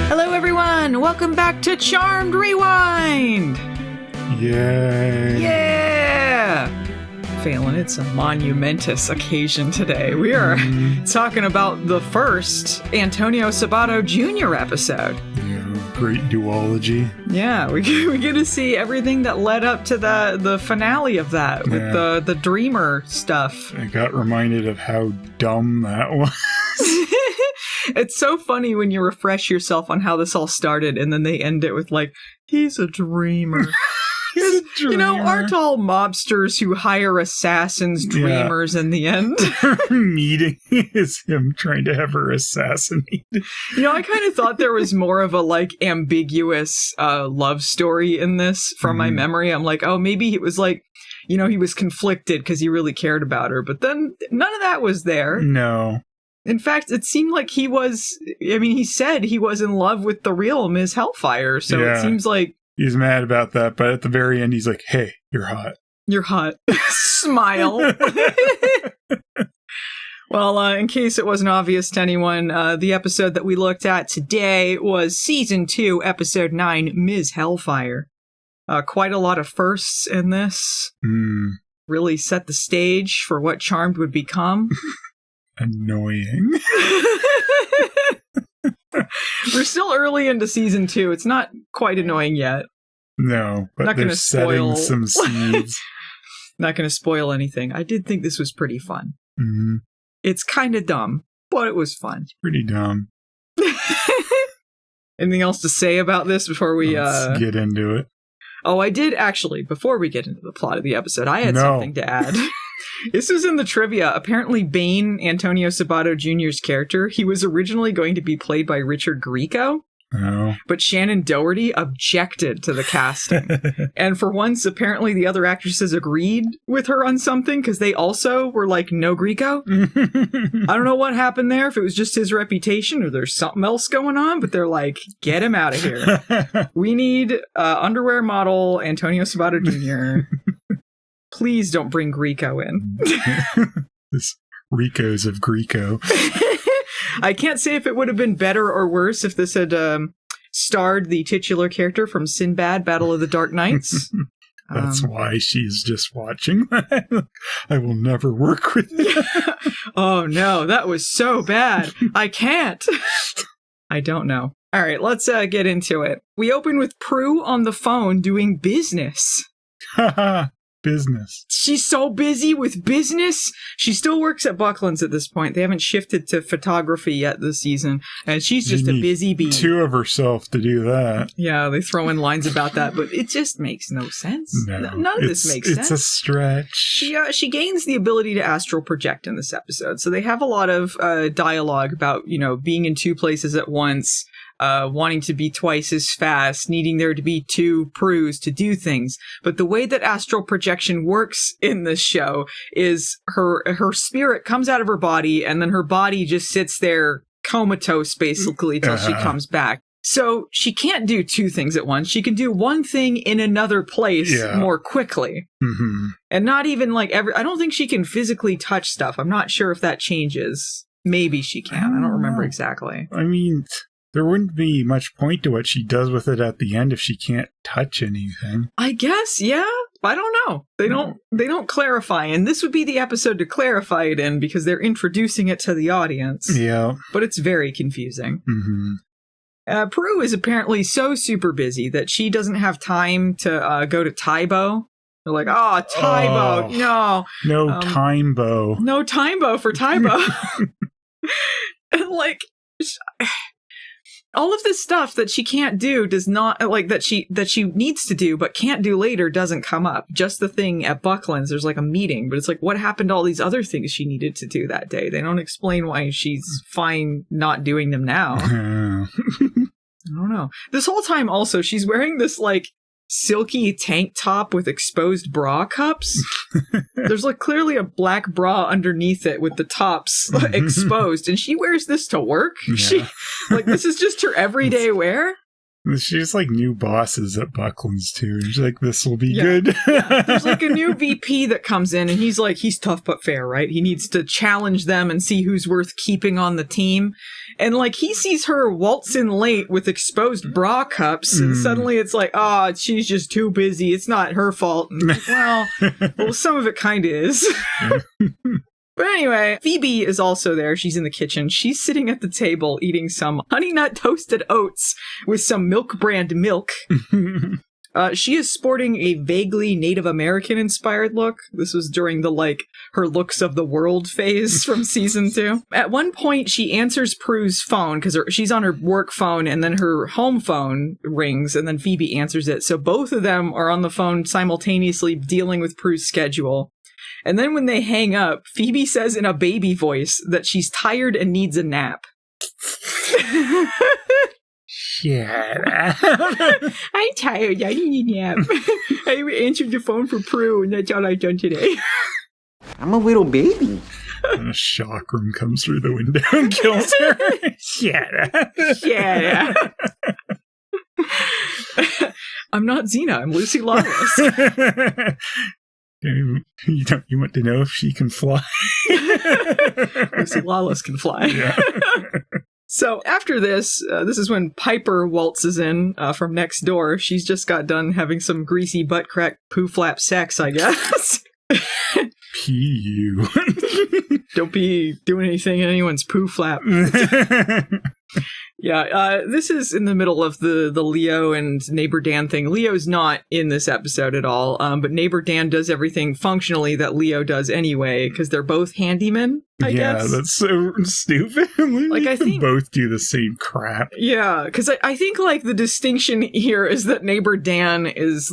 Hello everyone, welcome back to Charmed Rewind! Yay! Yeah! Phelan, it's a monumentous occasion today. We are talking about the first Antonio Sabato Jr. episode. Yeah, great duology. Yeah, we get to see everything that led up to the finale of that with the dreamer stuff. I got reminded of how dumb that was. It's so funny when you refresh yourself on how this all started and then they end it with like, he's a dreamer. He's a dreamer. You know, aren't all mobsters who hire assassins dreamers in the end? Her meeting is him trying to have her assassinated. You know, I kind of thought there was more of a like ambiguous love story in this from my memory. I'm like, oh, maybe it was like, you know, he was conflicted because he really cared about her. But then none of that was there. No. In fact, it seemed like he was, I mean, he said he was in love with the real Ms. Hellfire, so it seems like... He's mad about that, but at the very end, he's like, hey, you're hot. You're hot. Smile. Well, in case it wasn't obvious to anyone, the episode that we looked at today was Season 2, Episode 9, Ms. Hellfire. Quite a lot of firsts in this. Really set the stage for what Charmed would become. Annoying. We're still early into season 2. It's not quite annoying yet. No, but they're setting some seeds. Not going to spoil anything. I did think this was pretty fun. Mm-hmm. It's kind of dumb, but it was fun. It's pretty dumb. Anything else to say about this before we Let's get into it? Oh, I did actually. Before we get into the plot of the episode, I had something to add. This was in the trivia. Apparently, Bane, Antonio Sabato Jr.'s character, he was originally going to be played by Richard Grieco. Oh. But Shannen Doherty objected to the casting. And for once, apparently the other actresses agreed with her on something because they also were like, no Grieco. I don't know what happened there, if it was just his reputation or there's something else going on, but they're like, get him out of here. We need underwear model Antonio Sabato Jr. Please don't bring Grieco in. This Ricos of Grieco. I can't say if it would have been better or worse if this had starred the titular character from Sinbad, Battle of the Dark Knights. That's why she's just watching that. I will never work with you. Oh no, that was so bad. I can't. I don't know. All right, let's get into it. We open with Prue on the phone doing business. Haha. Business. She's so busy with business. She still works at Buckland's at this point. They haven't shifted to photography yet this season. And she's just a busy bee. Two of herself to do that. Yeah, they throw in lines about that, but it just makes no sense. No, none of this makes sense. It's a stretch. She gains the ability to astral project in this episode. So they have a lot of dialogue about, you know, being in two places at once. Wanting to be twice as fast, needing there to be two Prues to do things. But the way that astral projection works in this show is her spirit comes out of her body and then her body just sits there comatose basically till she comes back. So she can't do two things at once. She can do one thing in another place more quickly. Mm-hmm. And not even like I don't think she can physically touch stuff. I'm not sure if that changes. Maybe she can. I don't remember exactly. I mean, there wouldn't be much point to what she does with it at the end if she can't touch anything. I guess, yeah. I don't know. They don't clarify, and this would be the episode to clarify it in because they're introducing it to the audience. Yeah. But it's very confusing. Mm-hmm. Prue is apparently so super busy that she doesn't have time to go to Tybo. They're like, oh, Tybo, no. No Timebo. No Timebo for Tybo. And like... all of this stuff that she can't do does not, like, that she needs to do but can't do later doesn't come up. Just the thing at Buckland's, there's like a meeting, but it's like, what happened to all these other things she needed to do that day? They don't explain why she's fine not doing them now. I don't know. This whole time also, she's wearing this, like, silky tank top with exposed bra cups. There's like clearly a black bra underneath it with the tops exposed, and she wears this to work. Yeah. She like this is just her everyday wear. She just like new bosses at Buckland's too. She's like, this will be good. There's like a new VP that comes in and he's tough but fair, right? He needs to challenge them and see who's worth keeping on the team. And like he sees her waltz in late with exposed bra cups and suddenly it's like, she's just too busy. It's not her fault. And like, well, some of it kind of is. But anyway, Phoebe is also there. She's in the kitchen. She's sitting at the table eating some Honey Nut Toasted Oats with some Milk brand milk. She is sporting a vaguely Native American inspired look. This was during the her looks of the world phase from season 2. At one point, she answers Prue's phone because she's on her work phone and then her home phone rings and then Phoebe answers it. So both of them are on the phone simultaneously dealing with Prue's schedule. And then when they hang up, Phoebe says in a baby voice that she's tired and needs a nap. Shut up. I'm tired. I need a nap. I answered the phone for Prue, and that's all I've done today. I'm a little baby. And a shock room comes through the window and kills her. Shut up. Shut up. I'm not Xena. I'm Lucy Lawless. You want to know if she can fly? Lucy Lawless can fly. Yeah. So after this, this is when Piper waltzes in from next door. She's just got done having some greasy butt crack poo flap sex, I guess. P.U. Don't be doing anything in anyone's poo flap. Yeah, this is in the middle of the Leo and Neighbor Dan thing. Leo's not in this episode at all, but Neighbor Dan does everything functionally that Leo does anyway, because they're both handymen, I guess. Yeah, that's so stupid. I think both do the same crap. Yeah, because I think, the distinction here is that Neighbor Dan is,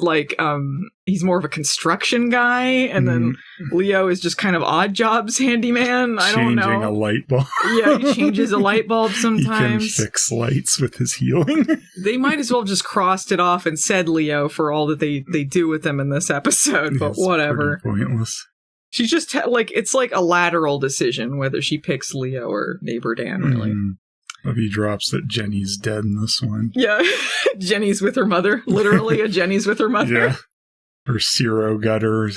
he's more of a construction guy, and then Leo is just kind of odd jobs handyman. I don't know. Changing a light bulb. Yeah, he changes a light bulb sometimes. He can fix lights with his healing. They might as well just crossed it off and said Leo for all that they do with him in this episode, but whatever. Pointless. She's just, it's like a lateral decision whether she picks Leo or Neighbor Dan, really. If he drops that Jenny's dead in this one. Yeah, Jenny's with her mother. Literally a Jenny's with her mother. Yeah. Her Ciro gutter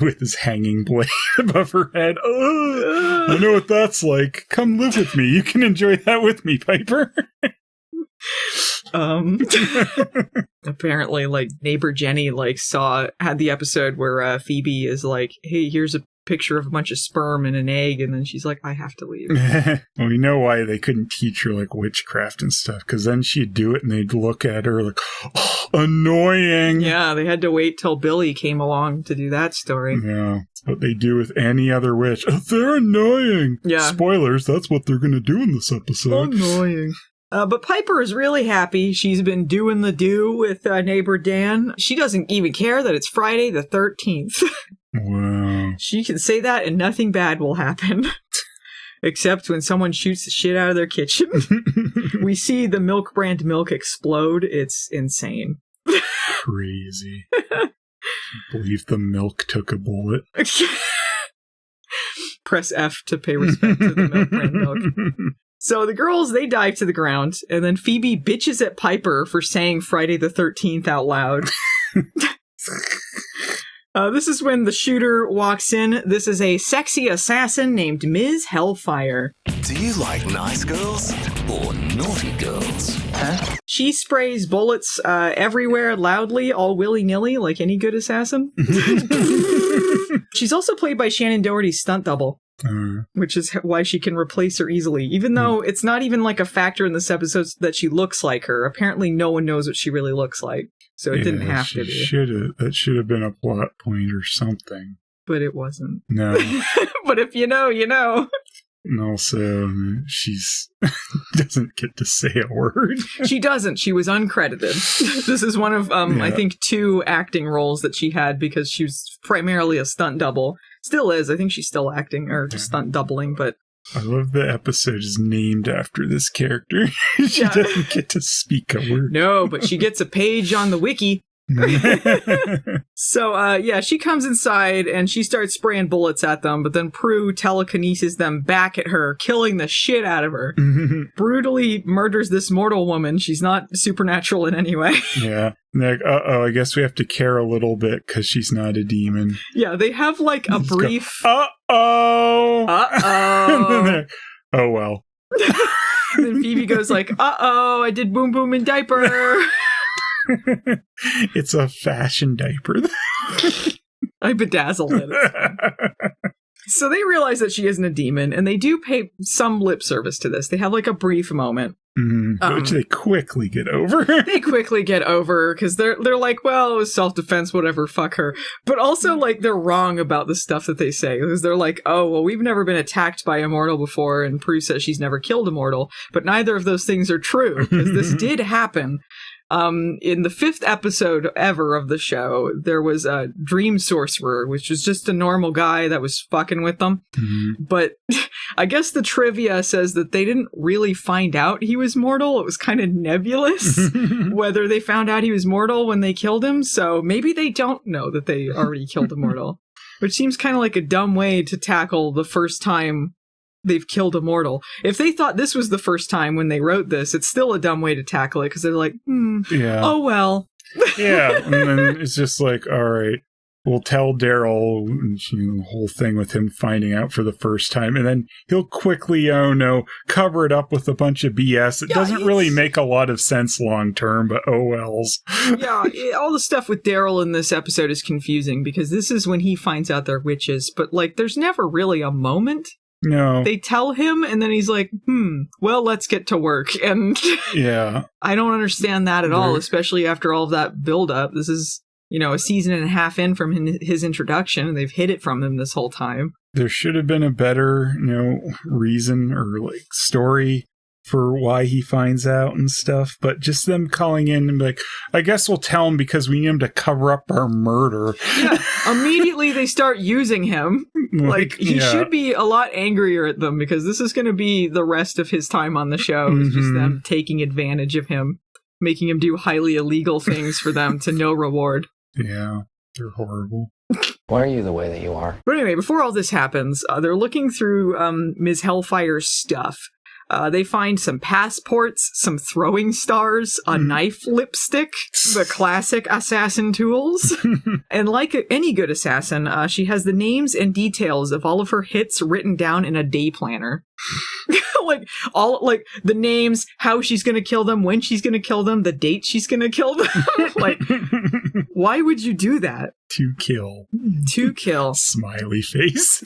with his hanging blade above her head. Oh, I know what that's like. Come live with me. You can enjoy that with me, Piper. Apparently, Neighbor Jenny, had the episode where Phoebe is like, hey, here's a picture of a bunch of sperm and an egg, and then she's like, I have to leave. Well, we know why they couldn't teach her witchcraft and stuff, because then she'd do it and they'd look at her like, oh, annoying. Yeah, they had to wait till Billy came along to do that story. Yeah, it's what they do with any other witch. Oh, they're annoying. Yeah. Spoilers, that's what they're going to do in this episode. Annoying. But Piper is really happy. She's been doing the do with Neighbor Dan. She doesn't even care that it's Friday the 13th. Wow. She can say that and nothing bad will happen. Except when someone shoots the shit out of their kitchen. We see the Milk brand milk explode. It's insane. Crazy. I believe the milk took a bullet. Press F to pay respect to the Milk brand milk. So the girls, they dive to the ground, and then Phoebe bitches at Piper for saying Friday the 13th out loud. This is when the shooter walks in. This is a sexy assassin named Ms. Hellfire. Do you like nice girls or naughty girls? Huh? She sprays bullets everywhere loudly, all willy-nilly, like any good assassin. She's also played by Shannen Doherty's stunt double. Which is why she can replace her easily, even though it's not even a factor in this episode that she looks like her. Apparently no one knows what she really looks like, so it didn't have to be. That should have been a plot point or something. But it wasn't. No. But if you know, you know. And also, she's doesn't get to say a word. She doesn't. She was uncredited. This is one of, I think, 2 acting roles that she had because she was primarily a stunt double. Still is. I think she's still acting or stunt doubling, but... I love the episode is named after this character. She doesn't get to speak a word. No, but she gets a page on the wiki. So, she comes inside and she starts spraying bullets at them, but then Prue telekinesis them back at her, killing the shit out of her. Brutally murders this mortal woman. She's not supernatural in any way. Yeah. Like, I guess we have to care a little bit because she's not a demon. Yeah, they have like a brief... Uh-oh! Oh, well. And then Phoebe goes like, uh-oh, I did boom boom in diaper. It's a fashion diaper. I bedazzled it. So they realize that she isn't a demon, and they do pay some lip service to this. They have like a brief moment. Which they quickly get over. They quickly get over, because they're like, well, it was self-defense, whatever, fuck her. But also, like, they're wrong about the stuff that they say, because they're like, oh, well, we've never been attacked by a mortal before, and Prue says she's never killed a mortal. But neither of those things are true, because this did happen. In the 5th episode ever of the show, there was a dream sorcerer, which was just a normal guy that was fucking with them. But I guess the trivia says that they didn't really find out he was mortal. It was kind of nebulous whether they found out he was mortal when they killed him. So maybe they don't know that they already killed a mortal, which seems kind of like a dumb way to tackle the first time they've killed a mortal. If they thought this was the first time when they wrote this, it's still a dumb way to tackle it, because they're like, oh well. Yeah, and then it's just like, all right, we'll tell Daryl the whole thing with him finding out for the first time, and then he'll quickly, cover it up with a bunch of BS. It doesn't really make a lot of sense long term, but oh wells. Yeah, all the stuff with Daryl in this episode is confusing, because this is when he finds out they're witches, but like, there's never really a moment. No. They tell him, and then he's like, well, let's get to work. And yeah, I don't understand that at all, especially after all of that build-up. This is, a season and a half in from his introduction, and they've hid it from him this whole time. There should have been a better, reason or, like, story for why he finds out and stuff, but just them calling in and be like, I guess we'll tell him because we need him to cover up our murder. Yeah, immediately they start using him. Like, he should be a lot angrier at them, because this is going to be the rest of his time on the show. It's just them taking advantage of him, making him do highly illegal things for them to no reward. Yeah, they're horrible. Why are you the way that you are? But anyway, before all this happens, they're looking through Ms. Hellfire's stuff. They find some passports, some throwing stars, a knife lipstick, the classic assassin tools. And like any good assassin, she has the names and details of all of her hits written down in a day planner. Like the names, how she's going to kill them, when she's going to kill them, the date she's going to kill them. Like, why would you do that? To kill. To kill. Smiley face.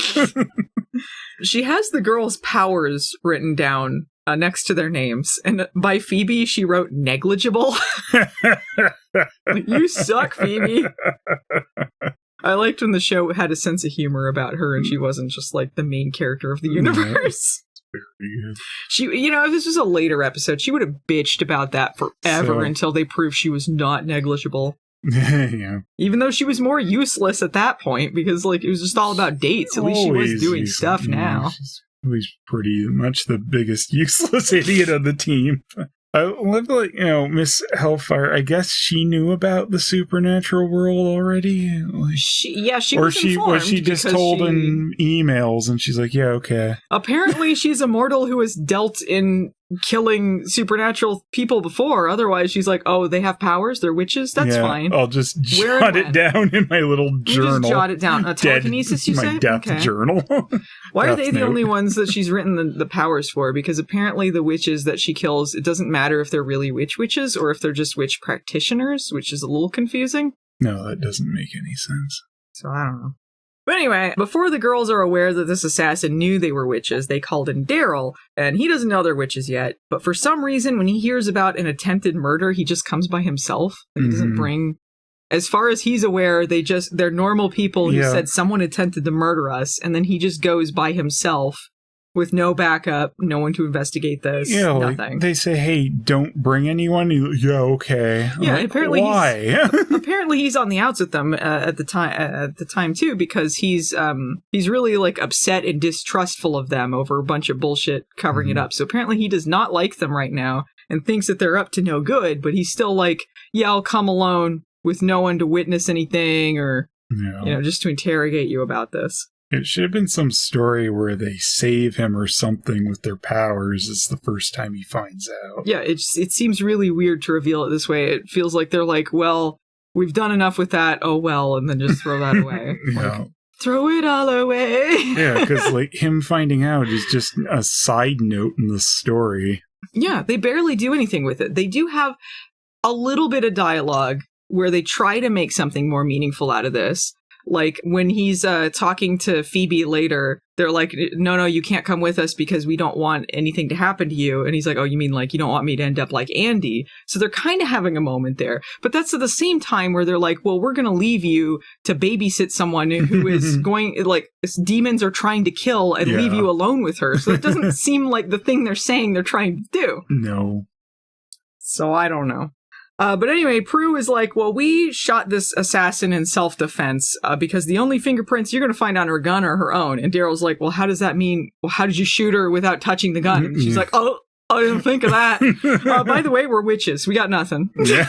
She has the girls' powers written down next to their names. And by Phoebe, she wrote negligible. You suck, Phoebe. I liked when the show had a sense of humor about her and she wasn't just like the main character of the universe. She, if this was a later episode, she would have bitched about that forever until they proved she was not negligible. Yeah. Even though she was more useless at that point, because like it was just all about dates. At least she was doing stuff now. She's always pretty much the biggest useless idiot of the team. I love that, Miss Hellfire, I guess she knew about the supernatural world already. Like, she or was informed. Or she just told in emails and she's like, yeah, okay. Apparently she's a mortal who has dealt in killing supernatural people before. Otherwise she's like, oh, they have powers? They're witches? That's fine. I'll just jot it down in my little journal. Just jot it down. A telekinesis, you say? My death journal. Why are they the only ones that she's written the powers for? Because apparently the witches that she kills, it doesn't matter if they're really witches or if they're just witch practitioners, which is a little confusing. No, that doesn't make any sense. So I don't know. But anyway, before the girls are aware that this assassin knew they were witches, they called in Daryl, and he doesn't know they're witches yet. But for some reason, when he hears about an attempted murder, he just comes by himself. He doesn't bring... As far as he's aware, they're normal people who said someone attempted to murder us, and then he just goes by himself with no backup, no one to investigate this, nothing. Like they say, hey, don't bring anyone. Yeah, okay. Yeah, like, apparently why? Apparently he's on the outs with them at the time too, because he's really like upset and distrustful of them over a bunch of bullshit covering it up. So apparently he does not like them right now and thinks that they're up to no good, but he's still like, yeah, I'll come alone with no one to witness anything or, just to interrogate you about this. It should have been some story where they save him or something with their powers. It's the first time he finds out. Yeah, it seems really weird to reveal it this way. It feels like they're like, well, we've done enough with that. Oh, well, and then just throw that away. Yeah. Throw it all away. Yeah, because him finding out is just a side note in the story. Yeah, they barely do anything with it. They do have a little bit of dialogue where they try to make something more meaningful out of this. Like, when he's talking to Phoebe later, they're like, no, you can't come with us because we don't want anything to happen to you. And he's like, oh, you mean you don't want me to end up like Andy? So they're kind of having a moment there. But that's at the same time where they're like, well, we're going to leave you to babysit someone who is going, demons are trying to kill and leave you alone with her. So it doesn't seem like the thing they're saying they're trying to do. No. So I don't know. But anyway, Prue is like, well, we shot this assassin in self-defense because the only fingerprints you're going to find on her gun are her own. And Daryl's like, well, how does that mean? Well, how did you shoot her without touching the gun? And she's like, oh, I didn't think of that. By the way, we're witches. We got nothing. Yeah.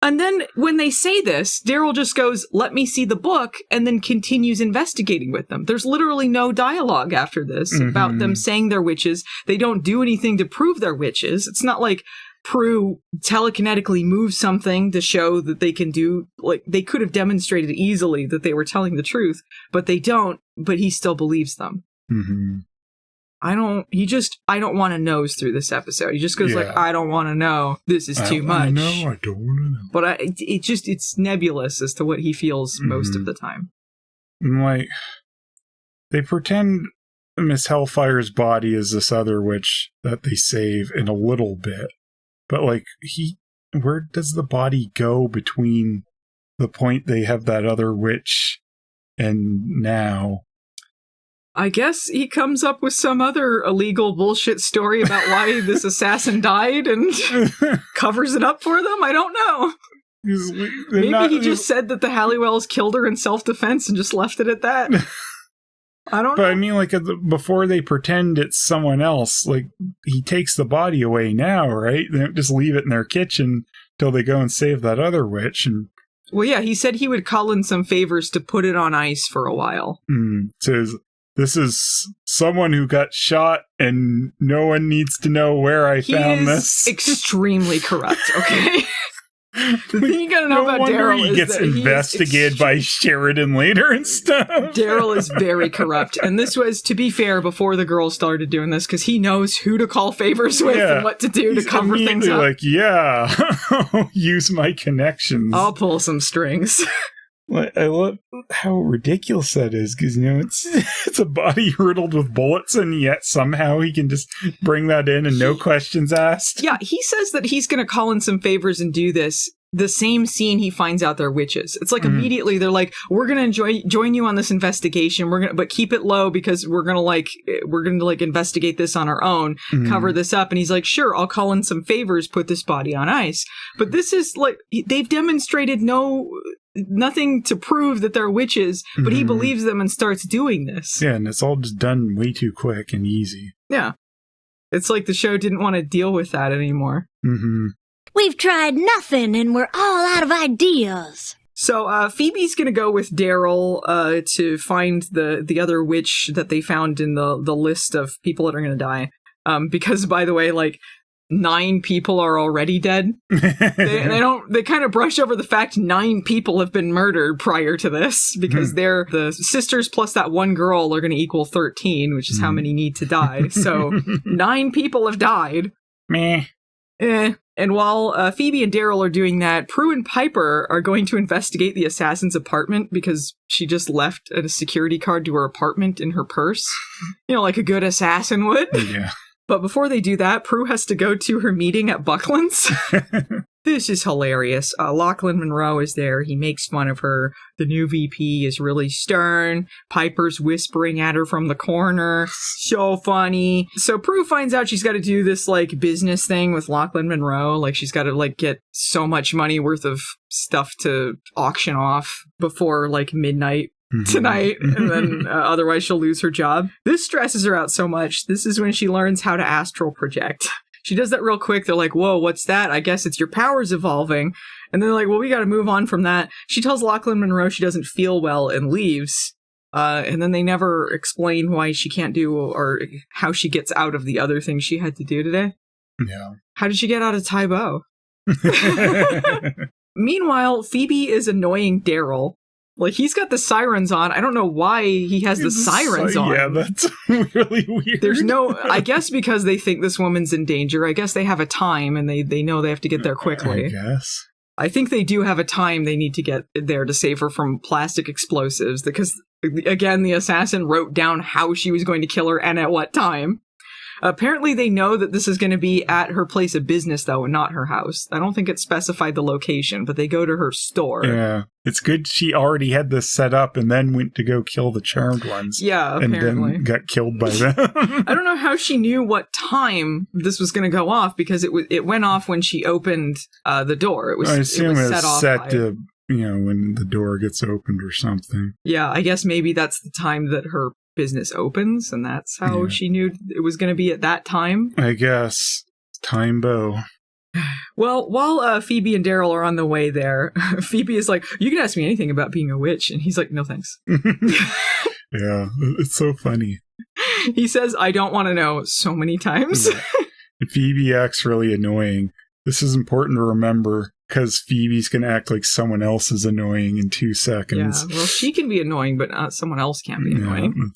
And then when they say this, Daryl just goes, let me see the book, and then continues investigating with them. There's literally no dialogue after this about them saying they're witches. They don't do anything to prove they're witches. It's not like Prue telekinetically moves something to show that they can do, they could have demonstrated easily that they were telling the truth, but they don't, but he still believes them. Mm-hmm. I don't want to nose through this episode. He just goes I don't want to know. This is too much. I don't want to know. But it's nebulous as to what he feels most of the time. They pretend Miss Hellfire's body is this other witch that they save in a little bit. But, where does the body go between the point they have that other witch and now? I guess he comes up with some other illegal bullshit story about why this assassin died and covers it up for them? I don't know. Maybe he just said that the Halliwells killed her in self-defense and just left it at that. I don't know. But I mean, before they pretend it's someone else, he takes the body away now, right? They don't just leave it in their kitchen till they go and save that other witch. And well, yeah, he said he would call in some favors to put it on ice for a while. Says, this is someone who got shot and no one needs to know where I found this. He is extremely corrupt, okay? The thing you gotta know about Daryl is gets that investigated by Sheridan later and stuff. Daryl is very corrupt, and this was, to be fair, before the girls started doing this, because he knows who to call favors with and what to do to cover things up. I'll use my connections. I'll pull some strings. I love how ridiculous that is, because it's a body riddled with bullets, and yet somehow he can just bring that in and no questions asked. Yeah, he says that he's going to call in some favors and do this the same scene he finds out they're witches. It's like immediately they're like, we're going to join you on this investigation. But keep it low because we're going to investigate this on our own, cover this up. And he's like, sure, I'll call in some favors, put this body on ice. But this is they've demonstrated nothing to prove that they're witches, but he believes them and starts doing this. Yeah, and it's all just done way too quick and easy. Yeah. It's like the show didn't want to deal with that anymore. Mm-hmm. We've tried nothing and we're all out of ideas. So Phoebe's going to go with Daryl to find the other witch that they found in the list of people that are going to die. Because, by the way, 9 people are already dead. They kind of brush over the fact 9 people have been murdered prior to this because they're the sisters plus that one girl are going to equal 13, which is how many need to die. So 9 people have died. Meh. And while Phoebe and Daryl are doing that, Prue and Piper are going to investigate the assassin's apartment because she just left a security card to her apartment in her purse. Like a good assassin would. Yeah. But before they do that, Prue has to go to her meeting at Buckland's. This is hilarious. Lochlyn Munro is there. He makes fun of her. The new VP is really stern. Piper's whispering at her from the corner. So funny. So Prue finds out she's got to do this business thing with Lochlyn Munro. She's got to get so much money worth of stuff to auction off before midnight tonight, and then otherwise she'll lose her job. This stresses her out so much. This is when she learns how to astral project. She does that real quick. They're like, whoa, what's that? I guess it's your powers evolving. And they're like, well, we got to move on from that. She tells Lochlyn Munro she doesn't feel well and leaves. And then they never explain why she can't do or how she gets out of the other thing she had to do today. Yeah. How did she get out of Tybo? Meanwhile, Phoebe is annoying Daryl. Like, he's got the sirens on. I don't know why he has the sirens on. Yeah, that's really weird. There's no... I guess because they think this woman's in danger. I guess they have a time, and they know they have to get there quickly. I guess. I think they do have a time they need to get there to save her from plastic explosives. Because, again, the assassin wrote down how she was going to kill her and at what time. Apparently they know that this is going to be at her place of business, though, and not her house. I don't think it specified the location, but they go to her store. Yeah. It's good she already had this set up and then went to go kill the charmed ones. Yeah, apparently. And then got killed by them. I don't know how she knew what time this was going to go off, because it went off when she opened the door. I assume it was set to, by... when the door gets opened or something. Yeah, I guess maybe that's the time that her business opens, and that's how she knew it was going to be at that time. I guess. Time bow. Well, while Phoebe and Daryl are on the way there, Phoebe is like, you can ask me anything about being a witch. And he's like, no thanks. Yeah, it's so funny. He says, I don't want to know, so many times. Yeah. Phoebe acts really annoying. This is important to remember, because Phoebe's going to act like someone else is annoying in 2 seconds. Yeah, well, she can be annoying, but someone else can't be annoying.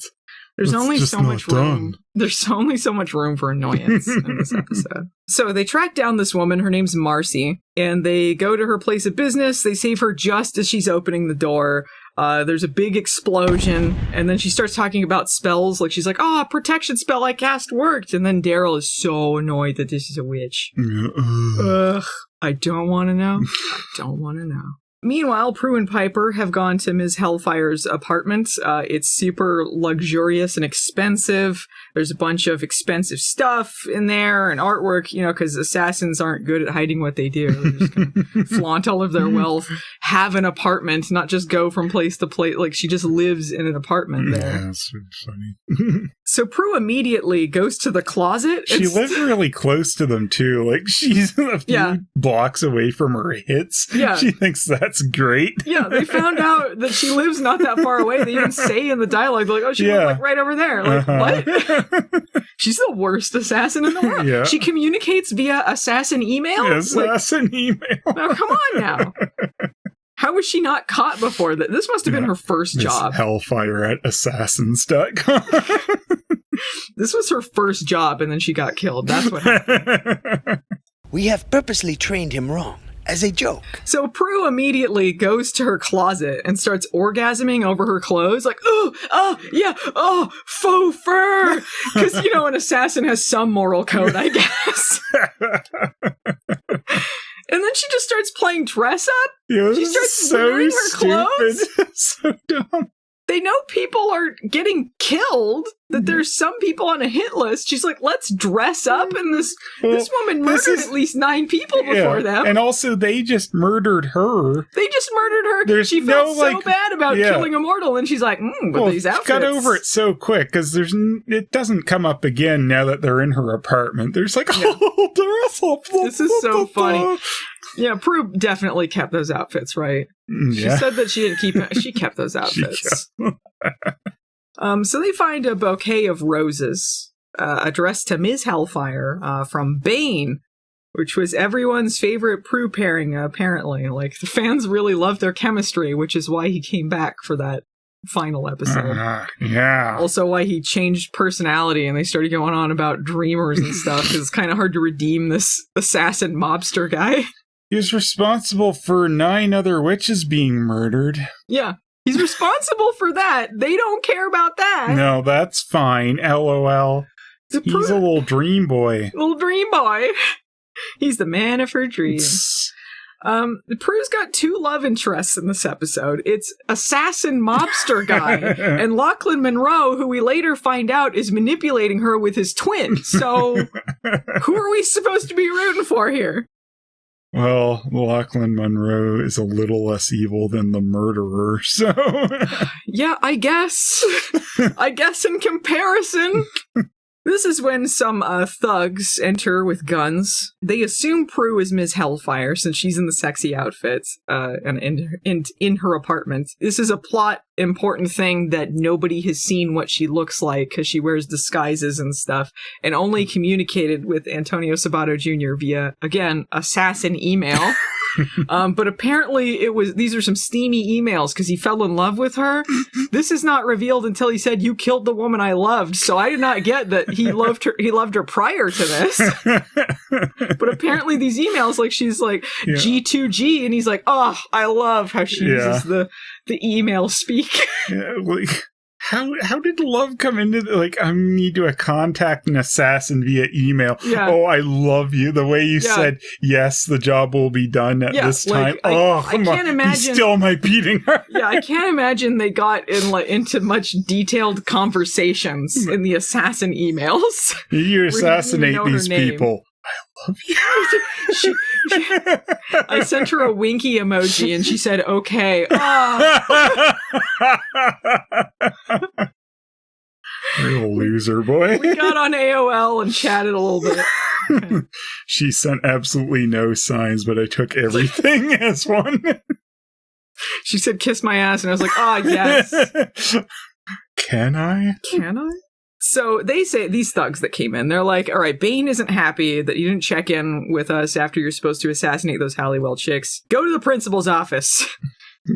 There's That's only just so much not room. done. There's only so much room for annoyance in this episode. So they track down this woman. Her name's Marcy, and they go to her place of business. They save her just as she's opening the door. There's a big explosion, and then she starts talking about spells. Like, she's like, a protection spell I cast worked. And then Daryl is so annoyed that this is a witch. Ugh, I don't want to know. I don't want to know. Meanwhile, Prue and Piper have gone to Ms. Hellfire's apartment. It's super luxurious and expensive. There's a bunch of expensive stuff in there and artwork, because assassins aren't good at hiding what they do. They're just going to flaunt all of their wealth, have an apartment, not just go from place to place. Like, she just lives in an apartment there. Yeah, that's funny. So Prue immediately goes to the closet. She lives really close to them, too. Like, she's a few blocks away from her hits. Yeah. She thinks that's great. Yeah, they found out that she lives not that far away. They even say in the dialogue, like, she lives like right over there. Like, what? She's the worst assassin in the world. Yeah. She communicates via assassin email? Assassin email. Now, come on now. How was she not caught before that? This must have been her first job. Hellfire at assassins.com. This was her first job, and then she got killed. That's what happened. We have purposely trained him wrong, as a joke. So Prue immediately goes to her closet and starts orgasming over her clothes, like, faux fur! Because, an assassin has some moral code, I guess. And then she just starts playing dress up. Yeah, she starts so wearing her clothes. So dumb. They know people are getting killed, that there's some people on a hit list. She's like, let's dress up. And this woman murdered at least 9 people before them. And also, they just murdered her. She felt so bad about killing a mortal. And she's like, these outfits. Got over it so quick, because it doesn't come up again now that they're in her apartment. There's like, dress up. This is so funny. Yeah, Prue definitely kept those outfits, right? She said that she didn't keep it. She kept those outfits. So they find a bouquet of roses addressed to Ms. Hellfire from Bane, which was everyone's favorite Prue pairing, apparently. Like, the fans really loved their chemistry, which is why he came back for that final episode. Also why he changed personality and they started going on about dreamers and stuff, because it's kind of hard to redeem this assassin mobster guy. He was responsible for 9 other witches being murdered. Yeah, he's responsible for that. They don't care about that. No, that's fine. LOL. He's a little dream boy. He's the man of her dreams. Prue's got 2 love interests in this episode. It's assassin mobster guy and Lochlyn Munro, who we later find out is manipulating her with his twin. So who are we supposed to be rooting for here? Well, Lochlyn Munro is a little less evil than the murderer, so... Yeah, I guess. I guess in comparison, This is when some thugs enter with guns. They assume Prue is Ms. Hellfire since she's in the sexy outfit and in her apartment. This is a plot important thing that nobody has seen what she looks like because she wears disguises and stuff and only communicated with Antonio Sabato Jr. via, again, assassin email. But apparently these are some steamy emails because he fell in love with her. This is not revealed until he said, "You killed the woman I loved." So I did not get that he loved her prior to this. But apparently these emails, like she's like G2G and he's like, "Oh, I love how she uses the email speak." Yeah, like how did love come into I need to contact an assassin via email. Yeah. Oh, I love you. The way you said, yes, the job will be done at this time. I can't imagine. He still might beating her. Yeah, I can't imagine they got into much detailed conversations in the assassin emails. You assassinate these people. I love you. I sent her a winky emoji and she said, "Okay." Oh. Real loser, boy. We got on AOL and chatted a little bit. Okay. She sent absolutely no signs, but I took everything as one. She said, "Kiss my ass," and I was like, "Ah, yes." Can I? So they say, these thugs that came in, they're like, "All right, Bane isn't happy that you didn't check in with us after you're supposed to assassinate those Halliwell chicks. Go to the principal's office."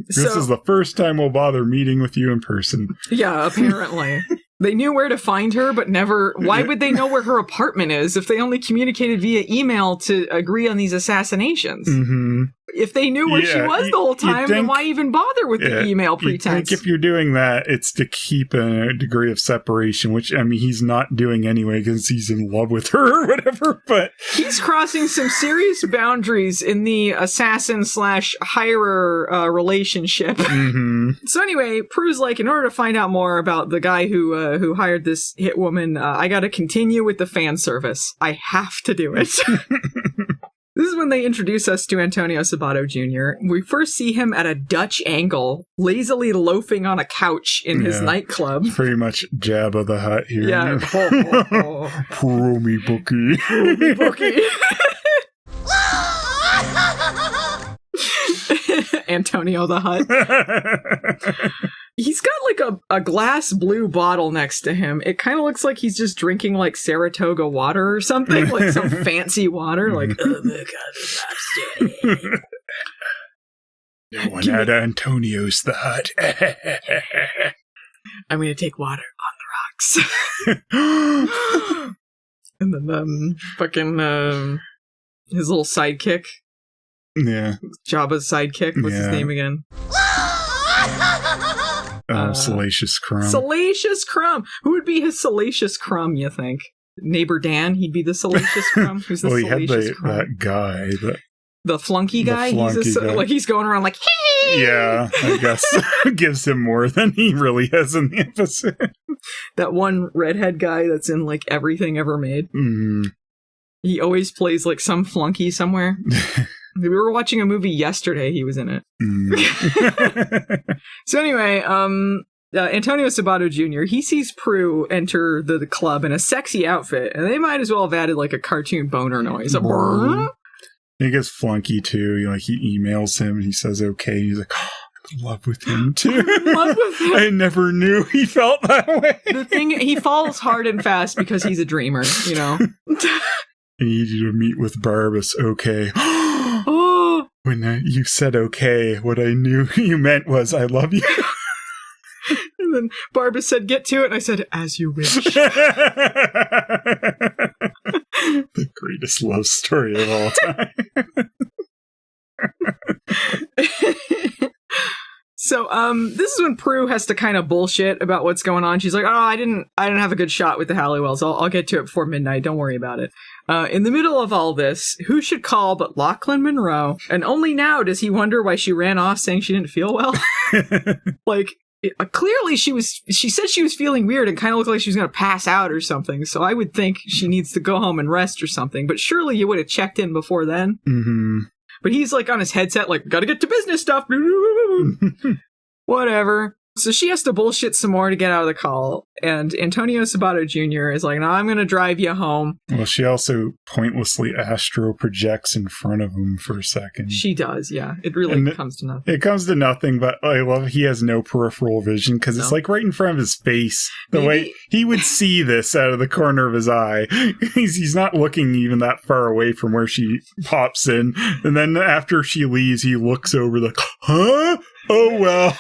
This is the first time we'll bother meeting with you in person. Yeah, apparently. They knew where to find her, but never... Why would they know where her apartment is if they only communicated via email to agree on these assassinations? Mm-hmm. If they knew where she was the whole time, then why even bother with the email pretense? If you're doing that, it's to keep a degree of separation, which, I mean, he's not doing anyway because he's in love with her or whatever, but... He's crossing some serious boundaries in the assassin/hirer relationship. Mm-hmm. So anyway, Prue's like, in order to find out more about the guy who hired this hit woman, I gotta continue with the fan service. I have to do it. This is when they introduce us to Antonio Sabato Jr. We first see him at a Dutch angle, lazily loafing on a couch in his nightclub. Pretty much Jabba the Hutt here. Yeah. Prue me bookie. Antonio the Hutt. He's got like a glass blue bottle next to him. It kind of looks like he's just drinking like Saratoga water or something, like some fancy water. Like, oh my God, no one had Antonio's the Hutt. I'm going to take water on the rocks. And then fucking his little sidekick. Yeah. Jabba's sidekick. What's his name again? Salacious Crumb. Salacious Crumb. Who would be his Salacious Crumb, you think? Neighbor Dan? He'd be the Salacious Crumb? Who's the Salacious Crumb? That guy. The flunky guy? Guy. Like, he's going around like, hey! Yeah, I guess. Gives him more than he really has in the episode. That one redhead guy that's in, like, everything ever made. Mm. He always plays, like, some flunky somewhere. We were watching a movie yesterday. He was in it. Mm. So anyway, Antonio Sabato Jr., he sees Prue enter the club in a sexy outfit, and they might as well have added like a cartoon boner noise. He gets flunky too. Like he emails him and he says okay. He's like, oh, I'm in love with him too. I never knew he felt that way. The thing, he falls hard and fast because he's a dreamer, you know. I need you to meet with Barbas. Okay. When you said okay, what I knew you meant was I love you. And then Barbas said, get to it. And I said, as you wish. The greatest love story of all time. So, this is when Prue has to kind of bullshit about what's going on. She's like, oh, I didn't have a good shot with the Halliwells. I'll get to it before midnight. Don't worry about it. In the middle of all this, who should call but Lochlyn Munro? And only now does he wonder why she ran off saying she didn't feel well. Like, clearly she said she was feeling weird and kind of looked like she was going to pass out or something. So I would think she needs to go home and rest or something. But surely you would have checked in before then. Mm-hmm. But he's like on his headset, like, gotta get to business stuff. Whatever. So she has to bullshit some more to get out of the call, and Antonio Sabato Jr. is like, no, I'm going to drive you home. Well, she also pointlessly astro projects in front of him for a second. She does, yeah. It really comes to nothing. It comes to nothing, but I love he has no peripheral vision, because it's like right in front of his face. The way he would see this out of the corner of his eye. He's not looking even that far away from where she pops in. And then after she leaves, he looks over like, huh? Oh, well.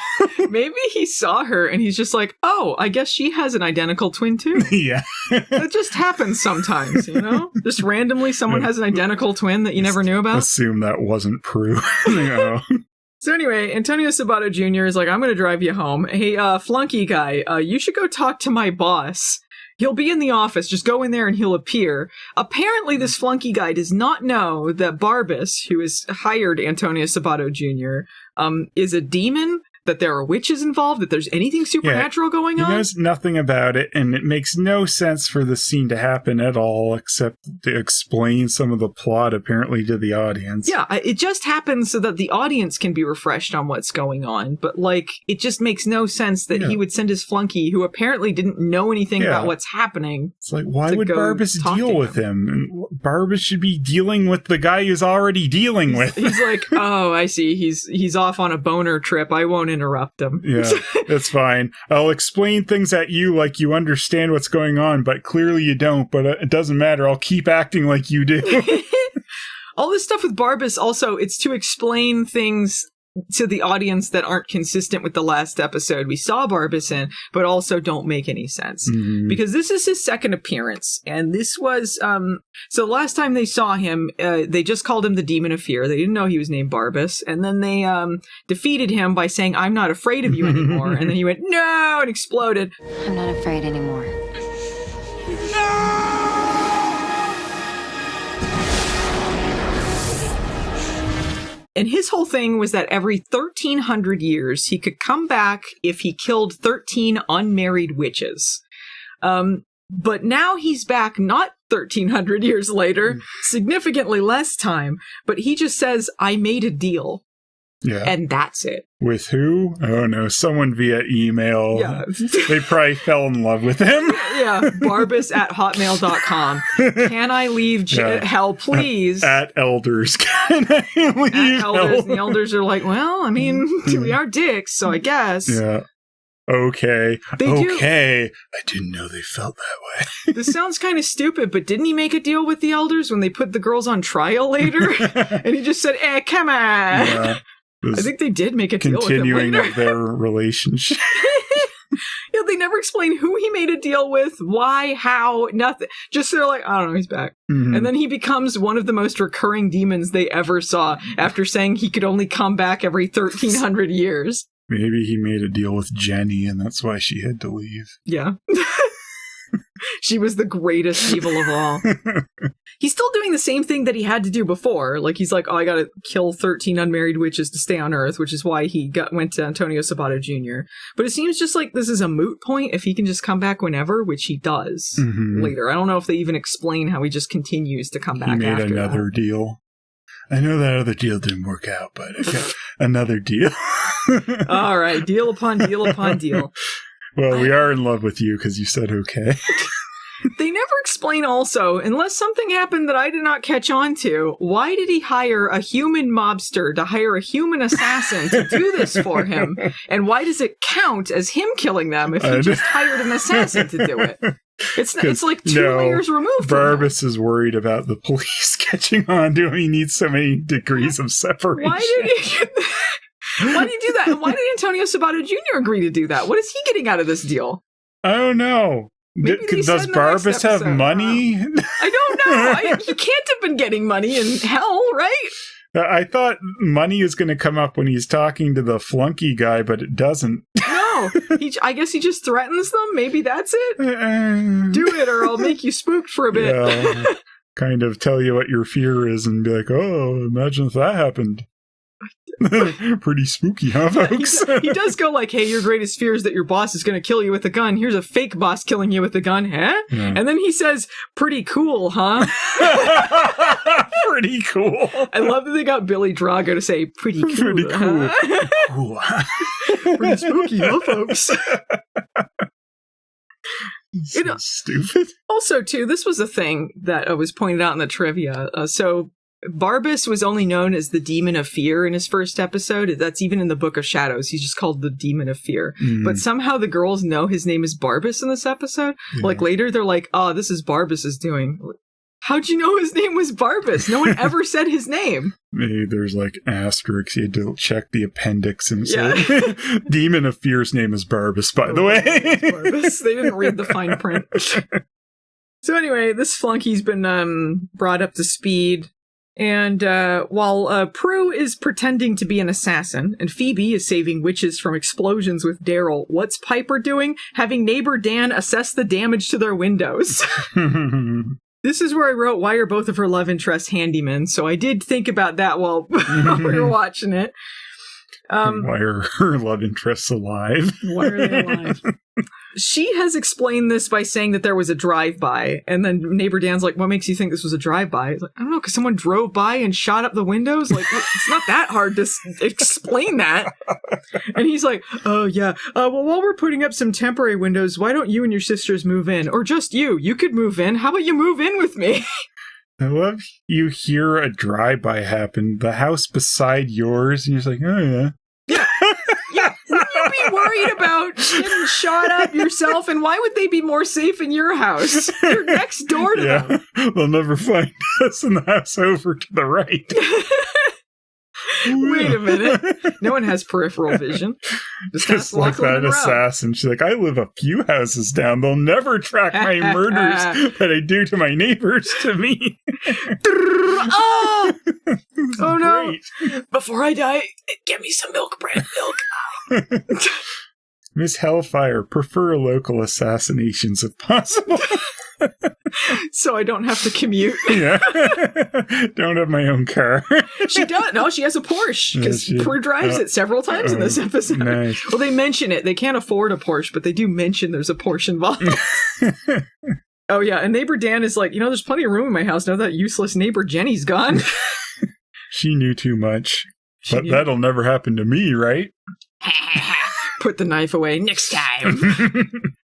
Maybe he saw her and he's just like, oh, I guess she has an identical twin too. Yeah. That just happens sometimes, you know? Just randomly someone has an identical twin that you never knew about. Assume that wasn't Prue. No. So anyway, Antonio Sabato Jr. is like, I'm going to drive you home. Hey, flunky guy, you should go talk to my boss. He'll be in the office. Just go in there and he'll appear. Apparently, this flunky guy does not know that Barbas, who has hired Antonio Sabato Jr., is a demon, that there are witches involved, that there's anything supernatural going on. He knows nothing about it, and it makes no sense for the scene to happen at all, except to explain some of the plot, apparently, to the audience. Yeah, it just happens so that the audience can be refreshed on what's going on, but, like, it just makes no sense that he would send his flunky, who apparently didn't know anything about what's happening. It's like, why would Barbas deal with him? Barbas should be dealing with the guy who's already dealing with. He's like, oh, I see, he's off on a boner trip, I won't interrupt him. Yeah, that's fine. I'll explain things at you like you understand what's going on, but clearly you don't, but it doesn't matter. I'll keep acting like you do. All this stuff with Barbas, also, it's to explain things to the audience that aren't consistent with the last episode we saw Barbas in, but also don't make any sense. Mm-hmm. Because this is his second appearance, and this was, so last time they saw him, they just called him the Demon of Fear. They didn't know he was named Barbas, and then they defeated him by saying, I'm not afraid of you anymore, and then he went, no, and exploded. I'm not afraid anymore. And his whole thing was that every 1,300 years, he could come back if he killed 13 unmarried witches. But now he's back not 1,300 years later, significantly less time, but he just says, I made a deal. Yeah. And that's it. With who? Oh no, someone via email. Yeah. They probably fell in love with him. Yeah, barbas@hotmail.com. Can I leave hell, please? At elders. Can I leave at elders. And the elders are like, well, I mean, we are dicks, so I guess. Yeah. Okay. They okay. I didn't know they felt that way. This sounds kind of stupid, but didn't he make a deal with the elders when they put the girls on trial later? And he just said, come on. Yeah. I think they did make a deal with him later. Continuing of their relationship. Yeah, they never explain who he made a deal with, why, how, nothing. Just they're like, I don't know, he's back. Mm-hmm. And then he becomes one of the most recurring demons they ever saw after saying he could only come back every 1,300 years. Maybe he made a deal with Jenny and that's why she had to leave. Yeah. She was the greatest evil of all. He's still doing the same thing that he had to do before. Like, he's like, oh, I gotta kill 13 unmarried witches to stay on Earth, which is why he went to Antonio Sabato Jr. But it seems just like this is a moot point if he can just come back whenever, which he does later. I don't know if they even explain how he just continues to come back after that. He made another deal. I know that other deal didn't work out, but I got another deal. All right, deal upon deal upon deal. Well, we are in love with you because you said okay. They never explain also, unless something happened that I did not catch on to, why did he hire a human mobster to hire a human assassin to do this for him? And why does it count as him killing them if he just hired an assassin to do it? It's like two layers removed. Barbas is worried about the police catching on to him. He needs so many degrees of separation. Why did he do that? And why did Antonio Sabato Jr. agree to do that? What is he getting out of this deal? I don't know. Does Barbas have money? I don't know. He can't have been getting money in hell, right? I thought money is going to come up when he's talking to the flunky guy, but it doesn't. No, I guess he just threatens them. Maybe that's it. Do it or I'll make you spooked for a bit. Yeah, kind of tell you what your fear is and be like, oh, imagine if that happened. Pretty spooky, huh, folks? He does go like, hey, your greatest fear is that your boss is going to kill you with a gun. Here's a fake boss killing you with a gun, huh? Yeah. And then he says, pretty cool, huh? Pretty cool. I love that they got Billy Drago to say, pretty cool. Pretty cool. Huh? Cool. Pretty spooky, huh, folks? So stupid. Also, too, this was a thing that was pointed out in the trivia. So Barbas was only known as the Demon of Fear in his first episode. That's even in the Book of Shadows. He's just called the Demon of Fear. But somehow the girls know his name is Barbas in this episode. Yeah. Like later, they're like, "Oh, this is Barbas's doing." How'd you know his name was Barbas? No one ever said his name. Maybe there's like asterisks. You had to check the appendix and say, Demon of Fear's name is Barbas, by the way. Barbas. They didn't read the fine print. So anyway, this flunky's been brought up to speed. And while Prue is pretending to be an assassin and Phoebe is saving witches from explosions with Daryl, what's Piper doing? Having neighbor Dan assess the damage to their windows. This is where I wrote, why are both of her love interests handymen? So I did think about that while we were watching it. Why are her love interests alive? Why are they alive? She has explained this by saying that there was a drive-by, and then neighbor Dan's like, what makes you think this was a drive-by? Like, I don't know, because someone drove by and shot up the windows? Like, it's not that hard to explain that. And he's like, oh, yeah. Well, while we're putting up some temporary windows, why don't you and your sisters move in? Or just you. You could move in. How about you move in with me? I love you hear a drive-by happen, the house beside yours, and you're just like, oh, yeah. Yeah, wouldn't you be worried about getting shot up yourself? And why would they be more safe in your house? You're next door to them. They'll never find us in the house over to the right. Wait a minute. No one has peripheral vision. Just like that assassin. She's like, I live a few houses down. They'll never track my murders that I do to my neighbors to me. Oh no. Before I die, get me some milk, brand milk. Miss Hellfire, prefer local assassinations if possible. So I don't have to commute. Yeah. Don't have my own car. She does. No, she has a Porsche because Prue drives it several times in this episode. Nice. Well, they mention it. They can't afford a Porsche, but they do mention there's a Porsche involved. Oh, yeah. And neighbor Dan is like, there's plenty of room in my house now that useless neighbor Jenny's gone. She knew too much. But that'll never happen to me, right? Put the knife away next time.